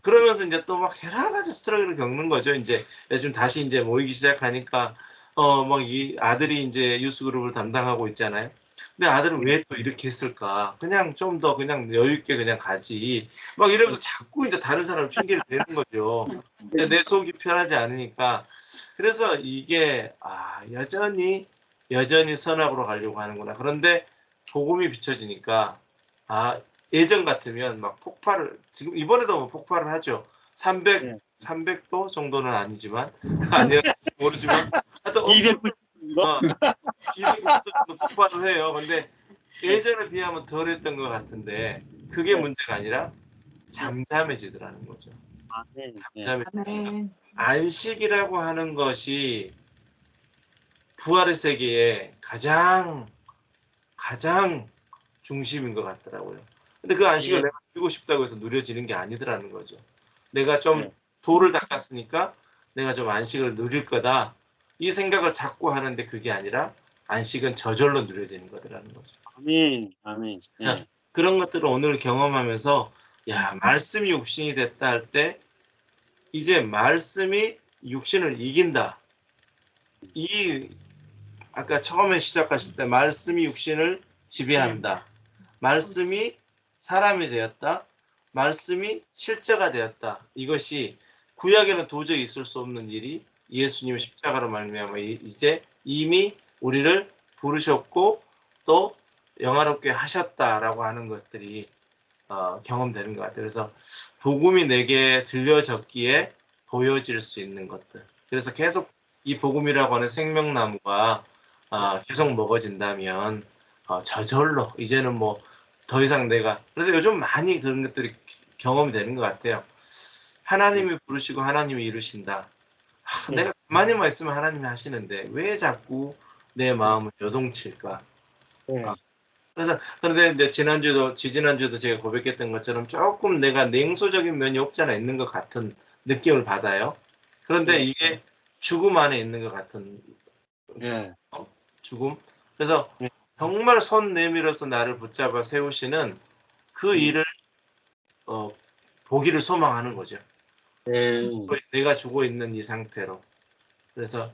그러면서 이제 또 막 여러 가지 스트러글을 겪는 거죠. 이제 요즘 다시 이제 모이기 시작하니까 막 이 아들이 이제 유스 그룹을 담당하고 있잖아요. 근데 아들은 왜 또 이렇게 했을까? 그냥 좀 더 그냥 여유 있게 그냥 가지. 막 이러면서 자꾸 이제 다른 사람을 핑계를 대는 거죠. 근데 내 속이 편하지 않으니까. 그래서 이게 여전히 선악으로 가려고 하는구나. 그런데 복음이 비춰지니까 예전 같으면 막 폭발을 지금 이번에도 뭐 폭발을 하죠. 300도 정도는 아니지만 아니야 모르지만 하여튼 290. 290도 정도 폭발을 해요. 근데 예전에 비하면 덜했던 것 같은데 그게 문제가 아니라 잠잠해지더라는 거죠. 아멘. 네. 아멘. 안식이라고 하는 것이 부활의 세계에 가장 중심인 것 같더라고요. 근데 그 안식을 예. 내가 누리고 싶다고 해서 누려지는 게 아니더라는 거죠. 내가 좀 네. 도를 닦았으니까 내가 좀 안식을 누릴 거다. 이 생각을 자꾸 하는데 그게 아니라 안식은 저절로 누려지는 거더라는 거죠. 아멘, 아멘. 자, 네. 그런 것들을 오늘 경험하면서 야, 말씀이 육신이 됐다 할 때 이제 말씀이 육신을 이긴다. 이 아까 처음에 시작하실 때 말씀이 육신을 지배한다. 말씀이 사람이 되었다. 말씀이 실제가 되었다. 이것이 구약에는 도저히 있을 수 없는 일이 예수님의 십자가로 말미암아 이제 이미 우리를 부르셨고 또 영화롭게 하셨다라고 하는 것들이 경험되는 것 같아요. 그래서 복음이 내게 들려졌기에 보여질 수 있는 것들. 그래서 계속 이 복음이라고 하는 생명나무가 계속 먹어진다면 저절로 이제는 뭐 더 이상 내가 그래서 요즘 많이 그런 것들이 경험이 되는 것 같아요. 하나님이 부르시고 하나님이 이루신다. 내가 가만히만 있으면 하나님이 하시는데 왜 자꾸 내 마음을 요동칠까? 네. 그래서 그런데 이제 지지난주도 제가 고백했던 것처럼 조금 내가 냉소적인 면이 없지 않아 있는 것 같은 느낌을 받아요. 그런데 네. 이게 죽음 안에 있는 것 같은 네. 죽음. 그래서 네. 정말 손 내밀어서 나를 붙잡아 세우시는 그 일을 보기를 소망하는 거죠. 네. 내가 죽어 있는 이 상태로. 그래서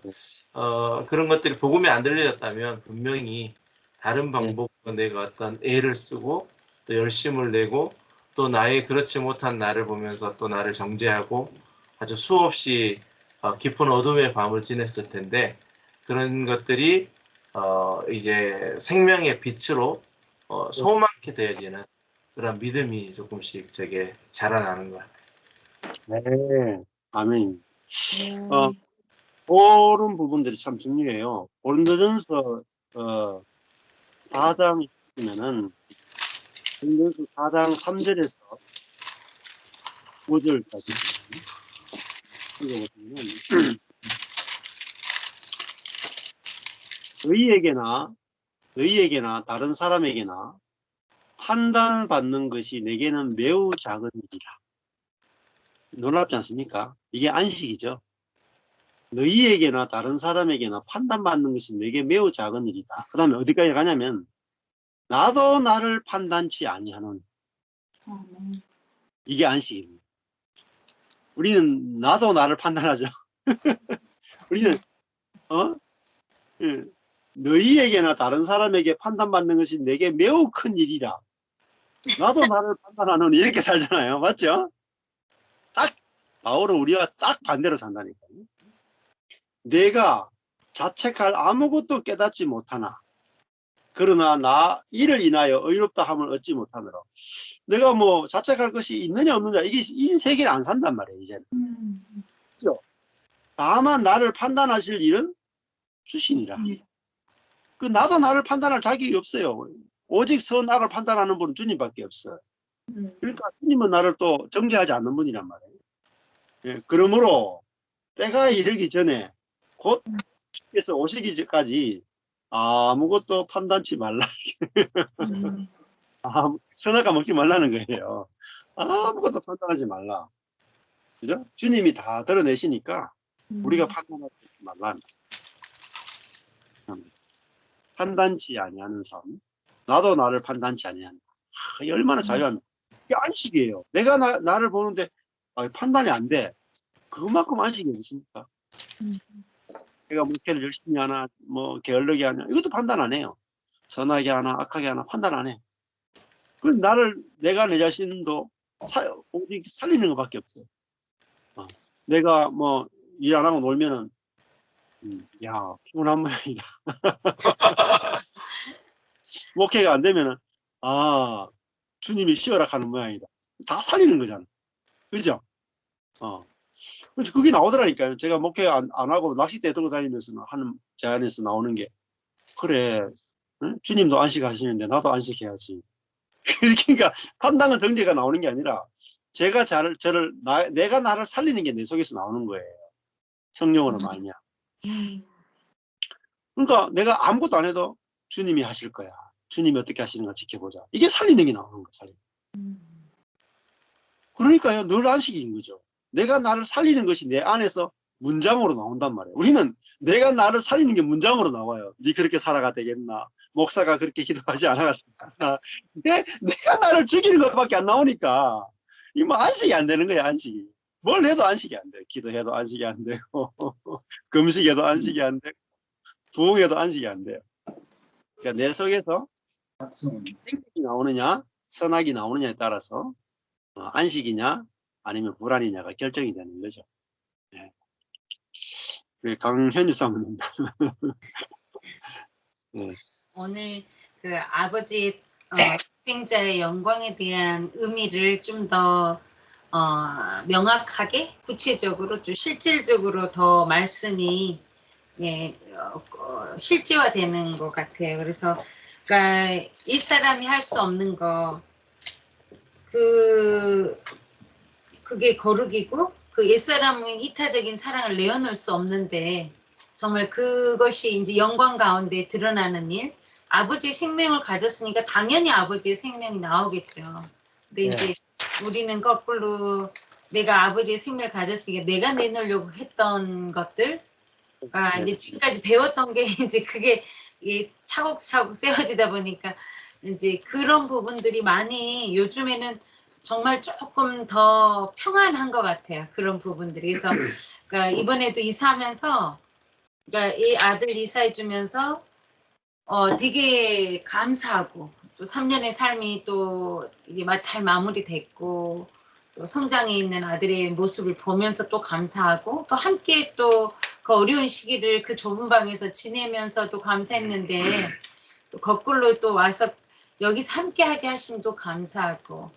그런 것들이 복음이 안 들려졌다면 분명히 다른 방법으로 내가 어떤 애를 쓰고 또 열심을 내고 또 나의 그렇지 못한 나를 보면서 또 나를 정죄하고 아주 수없이 깊은 어둠의 밤을 지냈을 텐데 그런 것들이 이제 생명의 빛으로 소망케 되어지는 그런 믿음이 조금씩 저게 자라나는 것 같아요. 네. 아멘. 그런 부분들이 참 중요해요. 고린도전서 4장 보면은 고린도전서 4장 3절에서 5절까지 읽어보시면 너희에게나 다른 사람에게나 판단받는 것이 내게는 매우 작은 일이라. 놀랍지 않습니까? 이게 안식이죠. 너희에게나 다른 사람에게나 판단받는 것이 내게 매우 작은 일이다. 그 다음에 어디까지 가냐면 나도 나를 판단치 아니하는 이게 안식입니다. 우리는 나도 나를 판단하죠. 우리는 너희에게나 다른 사람에게 판단받는 것이 내게 매우 큰 일이라. 나도 나를 판단하는 이렇게 살잖아요. 맞죠? 딱 바울은 우리가 딱 반대로 산다니까요. 내가 자책할 아무것도 깨닫지 못하나 그러나 나 이를 인하여 의롭다 함을 얻지 못하느라. 내가 뭐 자책할 것이 있느냐 없느냐 이게 이 세계를 안 산단 말이에요. 이제는. 그렇죠? 다만 나를 판단하실 일은 주시니라. 그 나도 나를 판단할 자격이 없어요. 오직 선악을 판단하는 분은 주님밖에 없어요. 그러니까 주님은 나를 또 정죄하지 않는 분이란 말이에요. 예, 그러므로 때가 이르기 전에 곧 주께서 오시기 전까지 아무것도 판단치 말라. 선악과 먹지 말라는 거예요. 아무것도 판단하지 말라. 그죠? 주님이 다 드러내시니까 우리가 판단하지 말라. 판단치 아니하는 삶. 나도 나를 판단치 아니한다. 이게 얼마나 자유합니까? 이게 안식이에요. 내가 나를 보는데 판단이 안 돼. 그만큼 안식이 있습니까? 내가 목회를 열심히 하나, 뭐 게을르게 하냐, 이것도 판단 안 해요. 선하게 하나, 악하게 하나 판단 안 해. 그 내가 내 자신도 오직 살리는 것밖에 없어요. 내가 뭐 일 안 하고 놀면은 야 피곤한 모양이다. 목회가 안 되면은 주님이 쉬어라 하는 모양이다. 다 살리는 거잖아. 그죠? 그래서 그게 나오더라니까요. 제가 목회 안 하고 낚싯대 들고 다니면서 하는 제 안에서 나오는 게 그래. 응? 주님도 안식하시는데 나도 안식해야지. 그러니까 판단과 정죄가 나오는 게 아니라 제가 내가 나를 살리는 게 내 속에서 나오는 거예요. 성령으로 말이야. 그러니까 내가 아무것도 안 해도 주님이 하실 거야. 주님이 어떻게 하시는가 지켜보자. 이게 살리는 게 나오는 거예요. 살리는. 그러니까요. 늘 안식인 거죠. 내가 나를 살리는 것이 내 안에서 문장으로 나온단 말이에요. 우리는 내가 나를 살리는 게 문장으로 나와요. 네 그렇게 살아가 되겠나? 목사가 그렇게 기도하지 않아가지고. 내가 나를 죽이는 것밖에 안 나오니까 이 뭐 안식이 안 되는 거야. 안식이. 뭘 해도 안식이 안 돼요. 기도해도 안식이 안 되고 금식해도 안식이 안 되고 부흥해도 안식이 안 돼요. 그러니까 내 속에서 생명이 나오느냐 선악이 나오느냐에 따라서 안식이냐 아니면 불안이냐가 결정이 되는 거죠. 네. 강현주 사모님. 네. 오늘 그 아버지 독생자의 영광에 대한 의미를 좀 더 명확하게 구체적으로 좀 실질적으로 더 말씀이 실제화되는 것 같아요. 그래서 그러니까 이 사람이 할 수 없는 거 그게 거룩이고 그 옛사람은 이타적인 사랑을 내어놓을 수 없는데 정말 그것이 이제 영광 가운데 드러나는 일. 아버지의 생명을 가졌으니까 당연히 아버지의 생명이 나오겠죠. 근데 이제 우리는 거꾸로 내가 아버지의 생명을 가졌으니까 내가 내놓으려고 했던 것들가 이제 지금까지 배웠던 게 이제 그게 차곡차곡 세워지다 보니까 이제 그런 부분들이 많이 요즘에는 정말 조금 더 평안한 것 같아요. 그런 부분들이. 그래서 그러니까 이번에도 이사하면서 그러니까 이 아들 이사해주면서 되게 감사하고 또 3년의 삶이 또 이제 잘 마무리됐고 또 성장해 있는 아들의 모습을 보면서 또 감사하고 또 함께 또 그 어려운 시기를 그 좁은 방에서 지내면서도 감사했는데 또 거꾸로 또 와서 여기서 함께하게 하심도 감사하고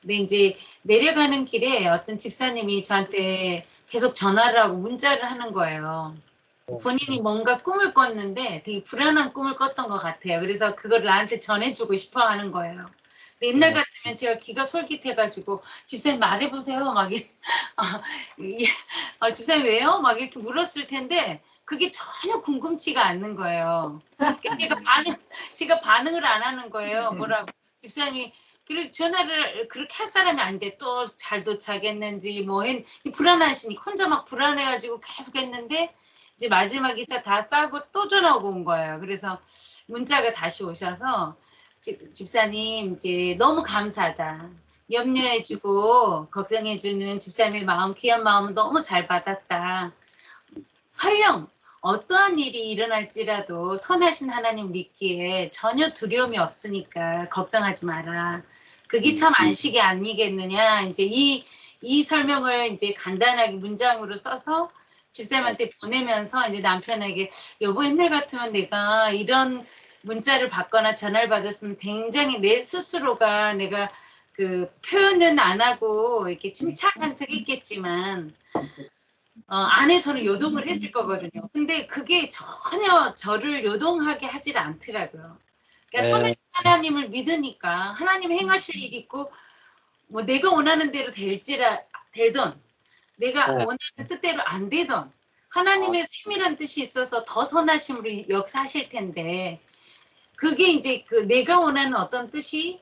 근데 이제 내려가는 길에 어떤 집사님이 저한테 계속 전화를 하고 문자를 하는 거예요. 본인이 뭔가 꿈을 꿨는데 되게 불안한 꿈을 꿨던 것 같아요. 그래서 그걸 나한테 전해주고 싶어 하는 거예요. 근데 옛날 같으면 제가 귀가 솔깃해가지고 집사님 말해보세요. 막 집사님 왜요? 막 이렇게 물었을 텐데 그게 전혀 궁금치가 않는 거예요. 제가 반응을 안 하는 거예요. 뭐라고 집사님이 그리고 전화를 그렇게 할 사람이 아닌데 또 잘 도착했는지 불안하시니까 혼자 막 불안해가지고 계속 했는데 이제 마지막 이사 다 싸고 또 전화가 온 거예요. 그래서 문자가 다시 오셔서 집사님 이제 너무 감사하다. 염려해주고 걱정해주는 집사님의 마음, 귀한 마음은 너무 잘 받았다. 설령 어떠한 일이 일어날지라도 선하신 하나님 믿기에 전혀 두려움이 없으니까 걱정하지 마라. 그게 참 안식이 아니겠느냐. 이제 이 설명을 이제 간단하게 문장으로 써서 집사님한테 보내면서 이제 남편에게 여보 옛날 같으면 내가 이런 문자를 받거나 전화를 받았으면 굉장히 내 스스로가 내가 그 표현은 안 하고 이렇게 침착한 척 있겠지만 안에서는 요동을 했을 거거든요. 근데 그게 전혀 저를 요동하게 하질 않더라고요. 그러니까 선하신 하나님을 믿으니까 하나님 행하실 일이 있고 뭐 내가 원하는 대로 되던 내가 원하는 뜻대로 안 되던 하나님의 세밀한 뜻이 있어서 더 선하심으로 역사하실 텐데 그게 이제 그 내가 원하는 어떤 뜻이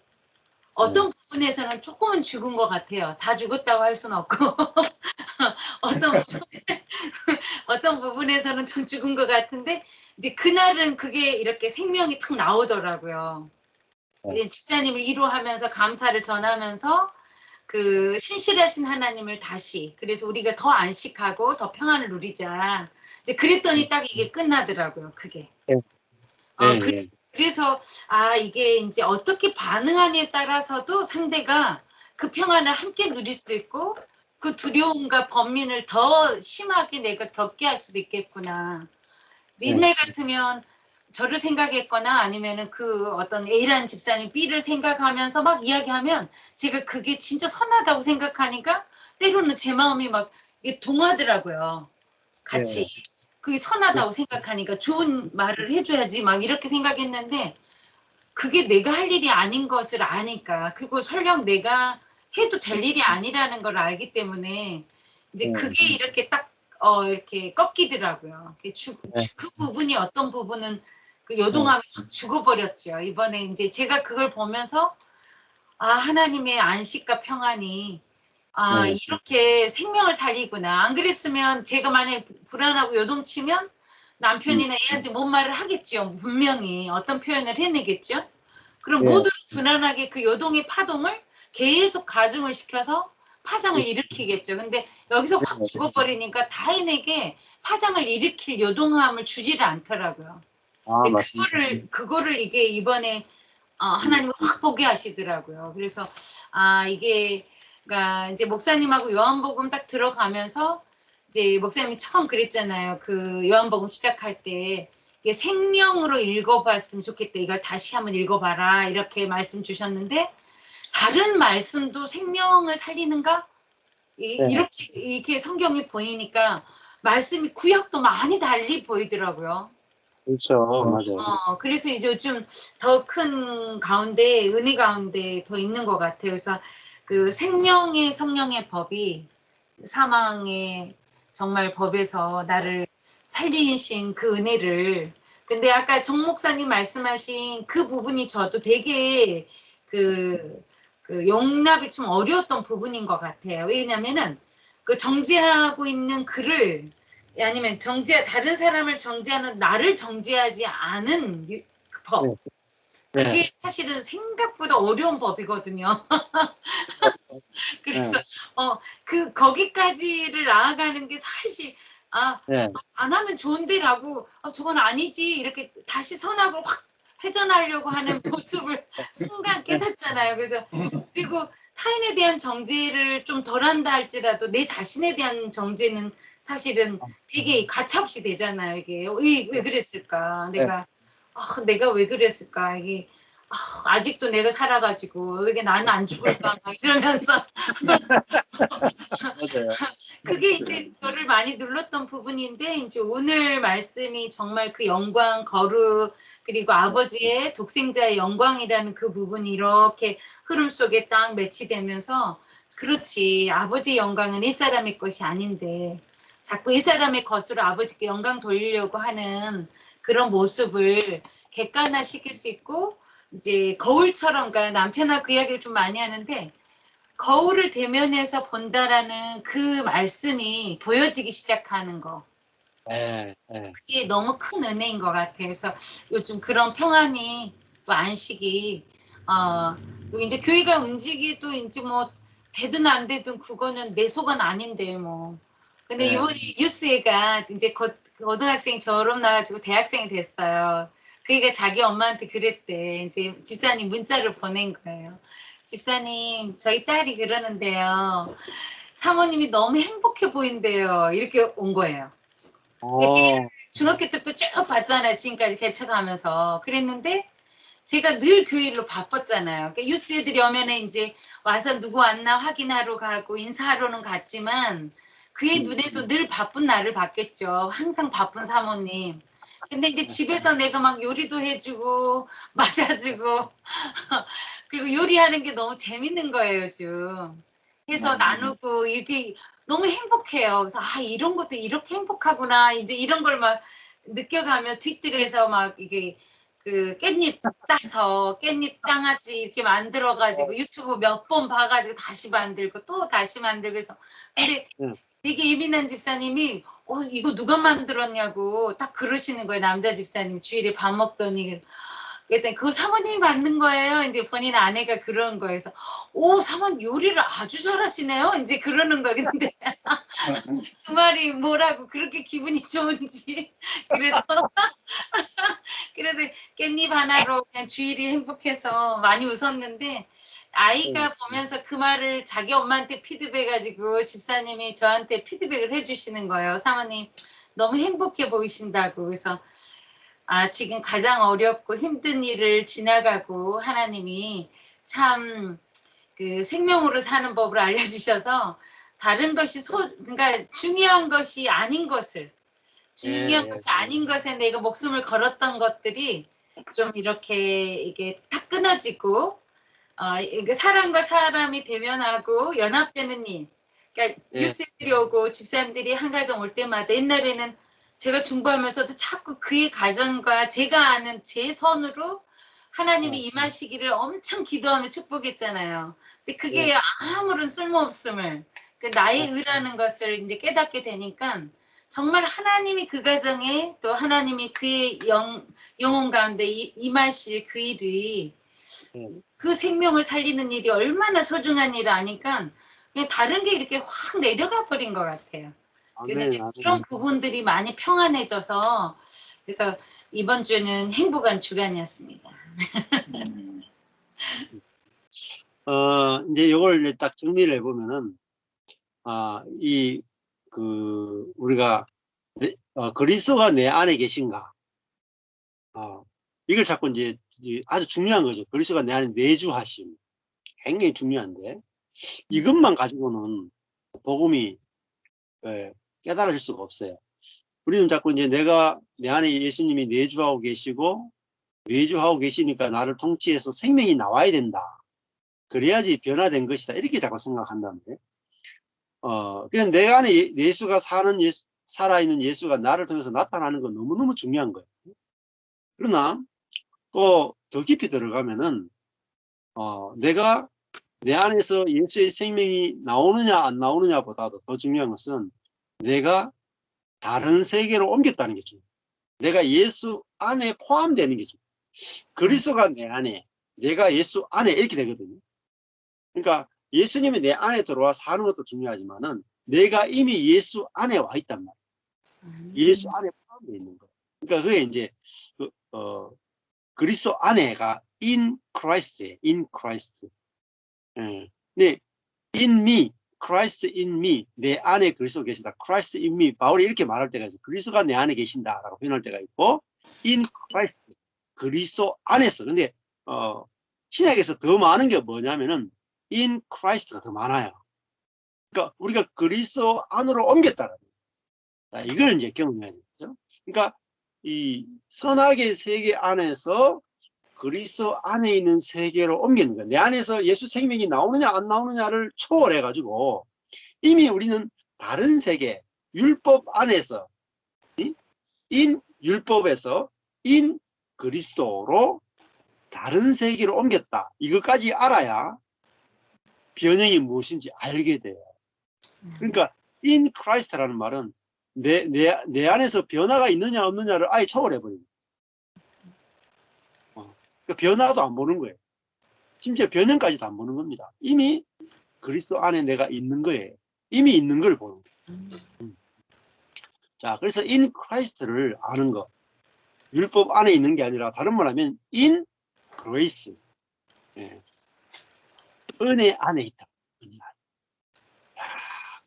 어떤 부분에서는 조금은 죽은 것 같아요. 다 죽었다고 할 수는 없고 어떤 부분에서는 좀 죽은 것 같은데 이제 그날은 그게 이렇게 생명이 탁 나오더라고요. 집사님을 위로하면서 감사를 전하면서 그 신실하신 하나님을 다시 그래서 우리가 더 안식하고 더 평안을 누리자. 이제 그랬더니 딱 이게 끝나더라고요. 그게. 그래서 이게 이제 어떻게 반응하냐에 따라서도 상대가 그 평안을 함께 누릴 수도 있고 그 두려움과 번민을 더 심하게 내가 겪게 할 수도 있겠구나. 옛날 같으면 저를 생각했거나 아니면은 그 어떤 A라는 집사님 B를 생각하면서 막 이야기하면 제가 그게 진짜 선하다고 생각하니까 때로는 제 마음이 막 이게 동하더라고요. 같이. 그게 선하다고 생각하니까 좋은 말을 해줘야지 막 이렇게 생각했는데 그게 내가 할 일이 아닌 것을 아니까 그리고 설령 내가 해도 될 일이 아니라는 걸 알기 때문에 이제 그게 이렇게 딱 이렇게 꺾이더라고요. 그 부분이 어떤 부분은 그 요동함이 확 죽어버렸죠. 이번에 이제 제가 그걸 보면서 하나님의 안식과 평안이 이렇게 생명을 살리구나. 안 그랬으면 제가 만약에 불안하고 요동치면 남편이나 애한테 뭔 말을 하겠죠. 분명히 어떤 표현을 해내겠죠. 그럼 모두 불안하게 그 요동의 파동을 계속 가중을 시켜서 파장을 일으키겠죠. 근데 여기서 확 죽어버리니까 타인에게 파장을 일으킬 요동함을 주지를 않더라고요. 근데 그거를 이게 이번에 하나님이 확 보게 하시더라고요. 그래서 이게 그러니까 이제 목사님하고 요한복음 딱 들어가면서 이제 목사님이 처음 그랬잖아요. 그 요한복음 시작할 때 이게 생명으로 읽어봤으면 좋겠다. 이걸 다시 한번 읽어봐라. 이렇게 말씀 주셨는데 다른 말씀도 생명을 살리는가? 이렇게 성경이 보이니까 말씀이 구약도 많이 달리 보이더라고요. 그렇죠. 맞아요. 그래서 이제 요즘 더 큰 가운데 은혜 가운데 더 있는 것 같아요. 그래서 그 생명의 성령의 법이 사망의 정말 법에서 나를 살리신 그 은혜를 근데 아까 정 목사님 말씀하신 그 부분이 저도 되게 그 용납이 좀 어려웠던 부분인 것 같아요. 왜냐면은 그 정죄하고 있는 그를 아니면 다른 사람을 정죄하는 나를 정죄하지 않은 법. 그게 사실은 생각보다 어려운 법이거든요. 그래서 거기까지를 나아가는 게 사실 안 하면 좋은데라고 저건 아니지 이렇게 다시 선악을 확 회전하려고 하는 모습을 순간 깨닫잖아요. 그래서 그리고 타인에 대한 정죄를 좀 덜한다 할지라도 내 자신에 대한 정죄는 사실은 되게 가차없이 되잖아요. 이게 왜 그랬을까? 내가 왜 그랬을까? 이게 아직도 내가 살아가지고 이게 나는 안 죽을까? 막 이러면서 그게 이제 저를 많이 눌렀던 부분인데 이제 오늘 말씀이 정말 그 영광, 거룩 그리고 아버지의 독생자의 영광이라는 그 부분이 이렇게 흐름 속에 딱 매치되면서 그렇지 아버지의 영광은 이 사람의 것이 아닌데 자꾸 이 사람의 것으로 아버지께 영광 돌리려고 하는 그런 모습을 객관화시킬 수 있고 이제 거울처럼 그러니까 남편하고 그 이야기를 좀 많이 하는데 거울을 대면해서 본다라는 그 말씀이 보여지기 시작하는 거. 그게 너무 큰 은혜인 것 같아요. 그래서 요즘 그런 평안이 또 안식이 이제 교회가 움직이도 이제 뭐 되든 안 되든 그거는 내 속은 아닌데 뭐. 근데 이번에 뉴스애가 이제 고등학생 졸업 나가지고 대학생이 됐어요. 그러니까 자기 엄마한테 그랬대. 이제 집사님 문자를 보낸 거예요. 집사님 저희 딸이 그러는데요. 사모님이 너무 행복해 보인대요. 이렇게 온 거예요. 중학교 때부터 쭉 봤잖아요. 지금까지 개척하면서. 그랬는데 제가 늘 교회로 바빴잖아요. 그러니까 유스 애들이 오면 이제 와서 누구 왔나 확인하러 가고 인사하러는 갔지만 그의 눈에도 늘 바쁜 나를 봤겠죠. 항상 바쁜 사모님. 근데 이제 집에서 내가 막 요리도 해주고 맞아주고 그리고 요리하는 게 너무 재밌는 거예요, 요즘. 해서 나누고 이렇게 너무 행복해요. 그래서 아, 이런 것도 이렇게 행복하구나. 이제 이런 걸 막 느껴가며 트윗들에서 막 이게 그 깻잎 따서 깻잎 장아찌 이렇게 만들어가지고 유튜브 몇 번 봐가지고 다시 만들고 또 다시 만들고 해서 근데 되게 예민한 집사님이 이거 누가 만들었냐고 딱 그러시는 거예요. 남자 집사님 주일에 밥 먹더니 그랬더니 그거 사모님이 만든 거예요. 이제 본인 아내가 그런 거에서 사모님 요리를 아주 잘하시네요. 이제 그러는 거예요. 근데 그 말이 뭐라고 그렇게 기분이 좋은지 그래서 그래서 깻잎 하나로 그냥 주일이 행복해서 많이 웃었는데 아이가 보면서 그 말을 자기 엄마한테 피드백해가지고 집사님이 저한테 피드백을 해주시는 거예요. 사모님 너무 행복해 보이신다고. 그래서 지금 가장 어렵고 힘든 일을 지나가고 하나님이 참 그 생명으로 사는 법을 알려주셔서 다른 것이 그러니까 중요한 것이 아닌 것을 중요한 것이 아닌 것에 내가 목숨을 걸었던 것들이 좀 이렇게 이게 탁 끊어지고 이게 사람과 사람이 대면하고 연합되는 일. 그러니까 뉴스들이 오고 집사님들이 한 가정 올 때마다 옛날에는 제가 중보하면서도 자꾸 그의 가정과 제가 아는 제 선으로 하나님이 임하시기를 엄청 기도하며 축복했잖아요. 근데 그게 아무런 쓸모없음을 나의 의라는 것을 이제 깨닫게 되니까 정말 하나님이 그 가정에 또 하나님이 그의 영혼 가운데 임하실 그 일이 그 생명을 살리는 일이 얼마나 소중한 일을 아니까 그냥 다른 게 이렇게 확 내려가 버린 것 같아요. 그래서 이제 그런 부분들이 많이 평안해져서 그래서 이번 주는 행복한 주간이었습니다. 이제 이걸 딱 정리를 해보면은 우리가 그리스도가 내 안에 계신가? 이걸 자꾸 이제 아주 중요한 거죠. 그리스도가 내 안에 내주하심. 굉장히 중요한데 이것만 가지고는 복음이 깨달아질 수가 없어요. 우리는 자꾸 이제 내가 내 안에 예수님이 내주하고 계시고 내주하고 계시니까 나를 통치해서 생명이 나와야 된다. 그래야지 변화된 것이다. 이렇게 자꾸 생각한다는데 그냥 내 안에 예수가 살아있는 예수가 나를 통해서 나타나는 건 너무너무 중요한 거예요. 그러나 또 더 깊이 들어가면은 내가 내 안에서 예수의 생명이 나오느냐 안 나오느냐보다도 더 중요한 것은 내가 다른 세계로 옮겼다는 게 중요해요. 내가 예수 안에 포함되는 게 중요해요. 그리스도가 내 안에, 내가 예수 안에 이렇게 되거든요. 그러니까 예수님이 내 안에 들어와 사는 것도 중요하지만은 내가 이미 예수 안에 와 있단 말이에요. 예수 안에 포함되어 있는 거예요. 그러니까 그게 이제 그리스도 안에가 in Christ예요. in Christ. 네, in me, Christ in me, 내 안에 그리스도 계시다. Christ in me, 바울이 이렇게 말할 때가 있어요. 그리스도가 내 안에 계신다라고 표현할 때가 있고, in Christ, 그리스도 안에서. 근데 신약에서 더 많은 게 뭐냐면은 in Christ가 더 많아요. 그러니까 우리가 그리스도 안으로 옮겼다는 거예요. 이걸 이제 경험해야 되죠. 그러니까 이 선악의 세계 안에서 그리스도 안에 있는 세계로 옮기는 거예요. 내 안에서 예수 생명이 나오느냐 안 나오느냐를 초월해 가지고 이미 우리는 다른 세계, 율법 안에서 인 율법에서 인 그리스도로 다른 세계로 옮겼다. 이것까지 알아야 변형이 무엇인지 알게 돼요. 그러니까 in Christ라는 말은 내 안에서 변화가 있느냐 없느냐를 아예 초월해 버립니다. 변화도 안 보는 거예요. 심지어 변형까지도 안 보는 겁니다. 이미 그리스도 안에 내가 있는 거예요. 이미 있는 걸 보는 거예요. 자, 그래서 in Christ를 아는 것. 율법 안에 있는 게 아니라 다른 말하면 in grace. 은혜 안에 있다.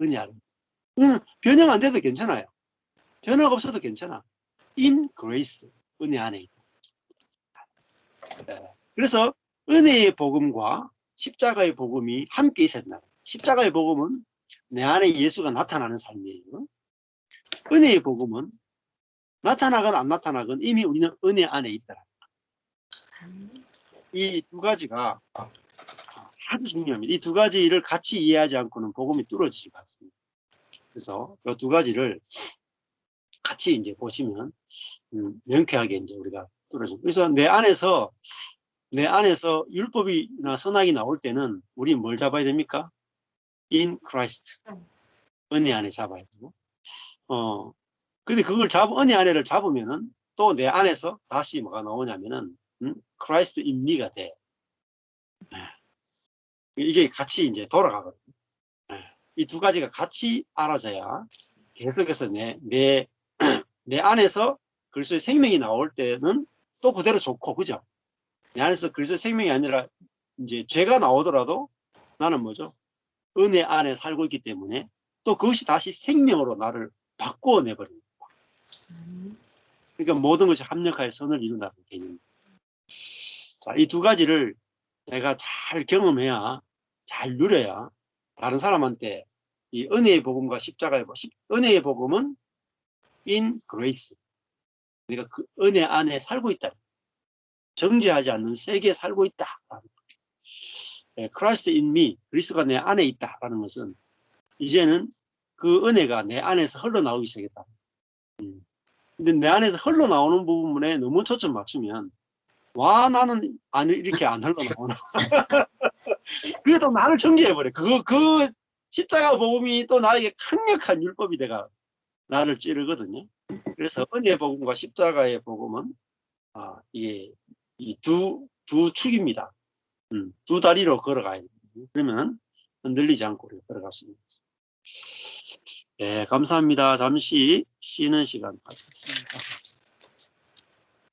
은혜 안에. 변형 안 돼도 괜찮아요. 변화가 없어도 괜찮아. in grace. 은혜 안에 있다. 그래서 은혜의 복음과 십자가의 복음이 함께 있었나. 십자가의 복음은 내 안에 예수가 나타나는 삶이에요. 은혜의 복음은 나타나건 안 나타나건 이미 우리는 은혜 안에 있더라. 이 두 가지가 아주 중요합니다. 이 두 가지를 같이 이해하지 않고는 복음이 뚫어지지 않습니다. 그래서 이 두 가지를 같이 이제 보시면 명쾌하게 이제 우리가 뚫어집니다. 그래서 내 안에서 율법이나 선악이 나올 때는 우리 뭘 잡아야 됩니까? In Christ. 은혜 안에 잡아야 되고. 근데 그걸 은혜 안에를 잡으면은 또 내 안에서 다시 뭐가 나오냐면은 Christ in me가 돼. 이게 같이 이제 돌아가거든요. 이 두 가지가 같이 알아져야 계속해서 내 안에서 그리스도의 생명이 나올 때는 또 그대로 좋고, 그죠? 내 안에서 그리스도의 생명이 아니라 이제 죄가 나오더라도 나는 뭐죠? 은혜 안에 살고 있기 때문에 또 그것이 다시 생명으로 나를 바꾸어 내버립니다. 그러니까 모든 것이 합력하여 선을 이룬다는 개념입니다. 자, 이 두 가지를 내가 잘 경험해야, 잘 누려야 다른 사람한테 이 은혜의 복음과 십자가의 복음, 은혜의 복음은 in grace. 그러니까 그 은혜 안에 살고 있다. 정죄하지 않는 세계에 살고 있다. Christ in me, 그리스도가 내 안에 있다라는 것은 이제는 그 은혜가 내 안에서 흘러나오기 시작했다. 근데 내 안에서 흘러나오는 부분에 너무 초점 맞추면 나는 이렇게 안 흘러나오나. 그래도 나를 정죄해버려. 그 십자가 복음이 또 나에게 강력한 율법이 돼가 나를 찌르거든요. 그래서 은혜 복음과 십자가의 복음은 이게 이 두 축입니다. 두 다리로 걸어가야 됩니다. 그러면 흔들리지 않고 걸어갈 수 있습니다. 네, 감사합니다. 잠시 쉬는 시간 갖겠습니다.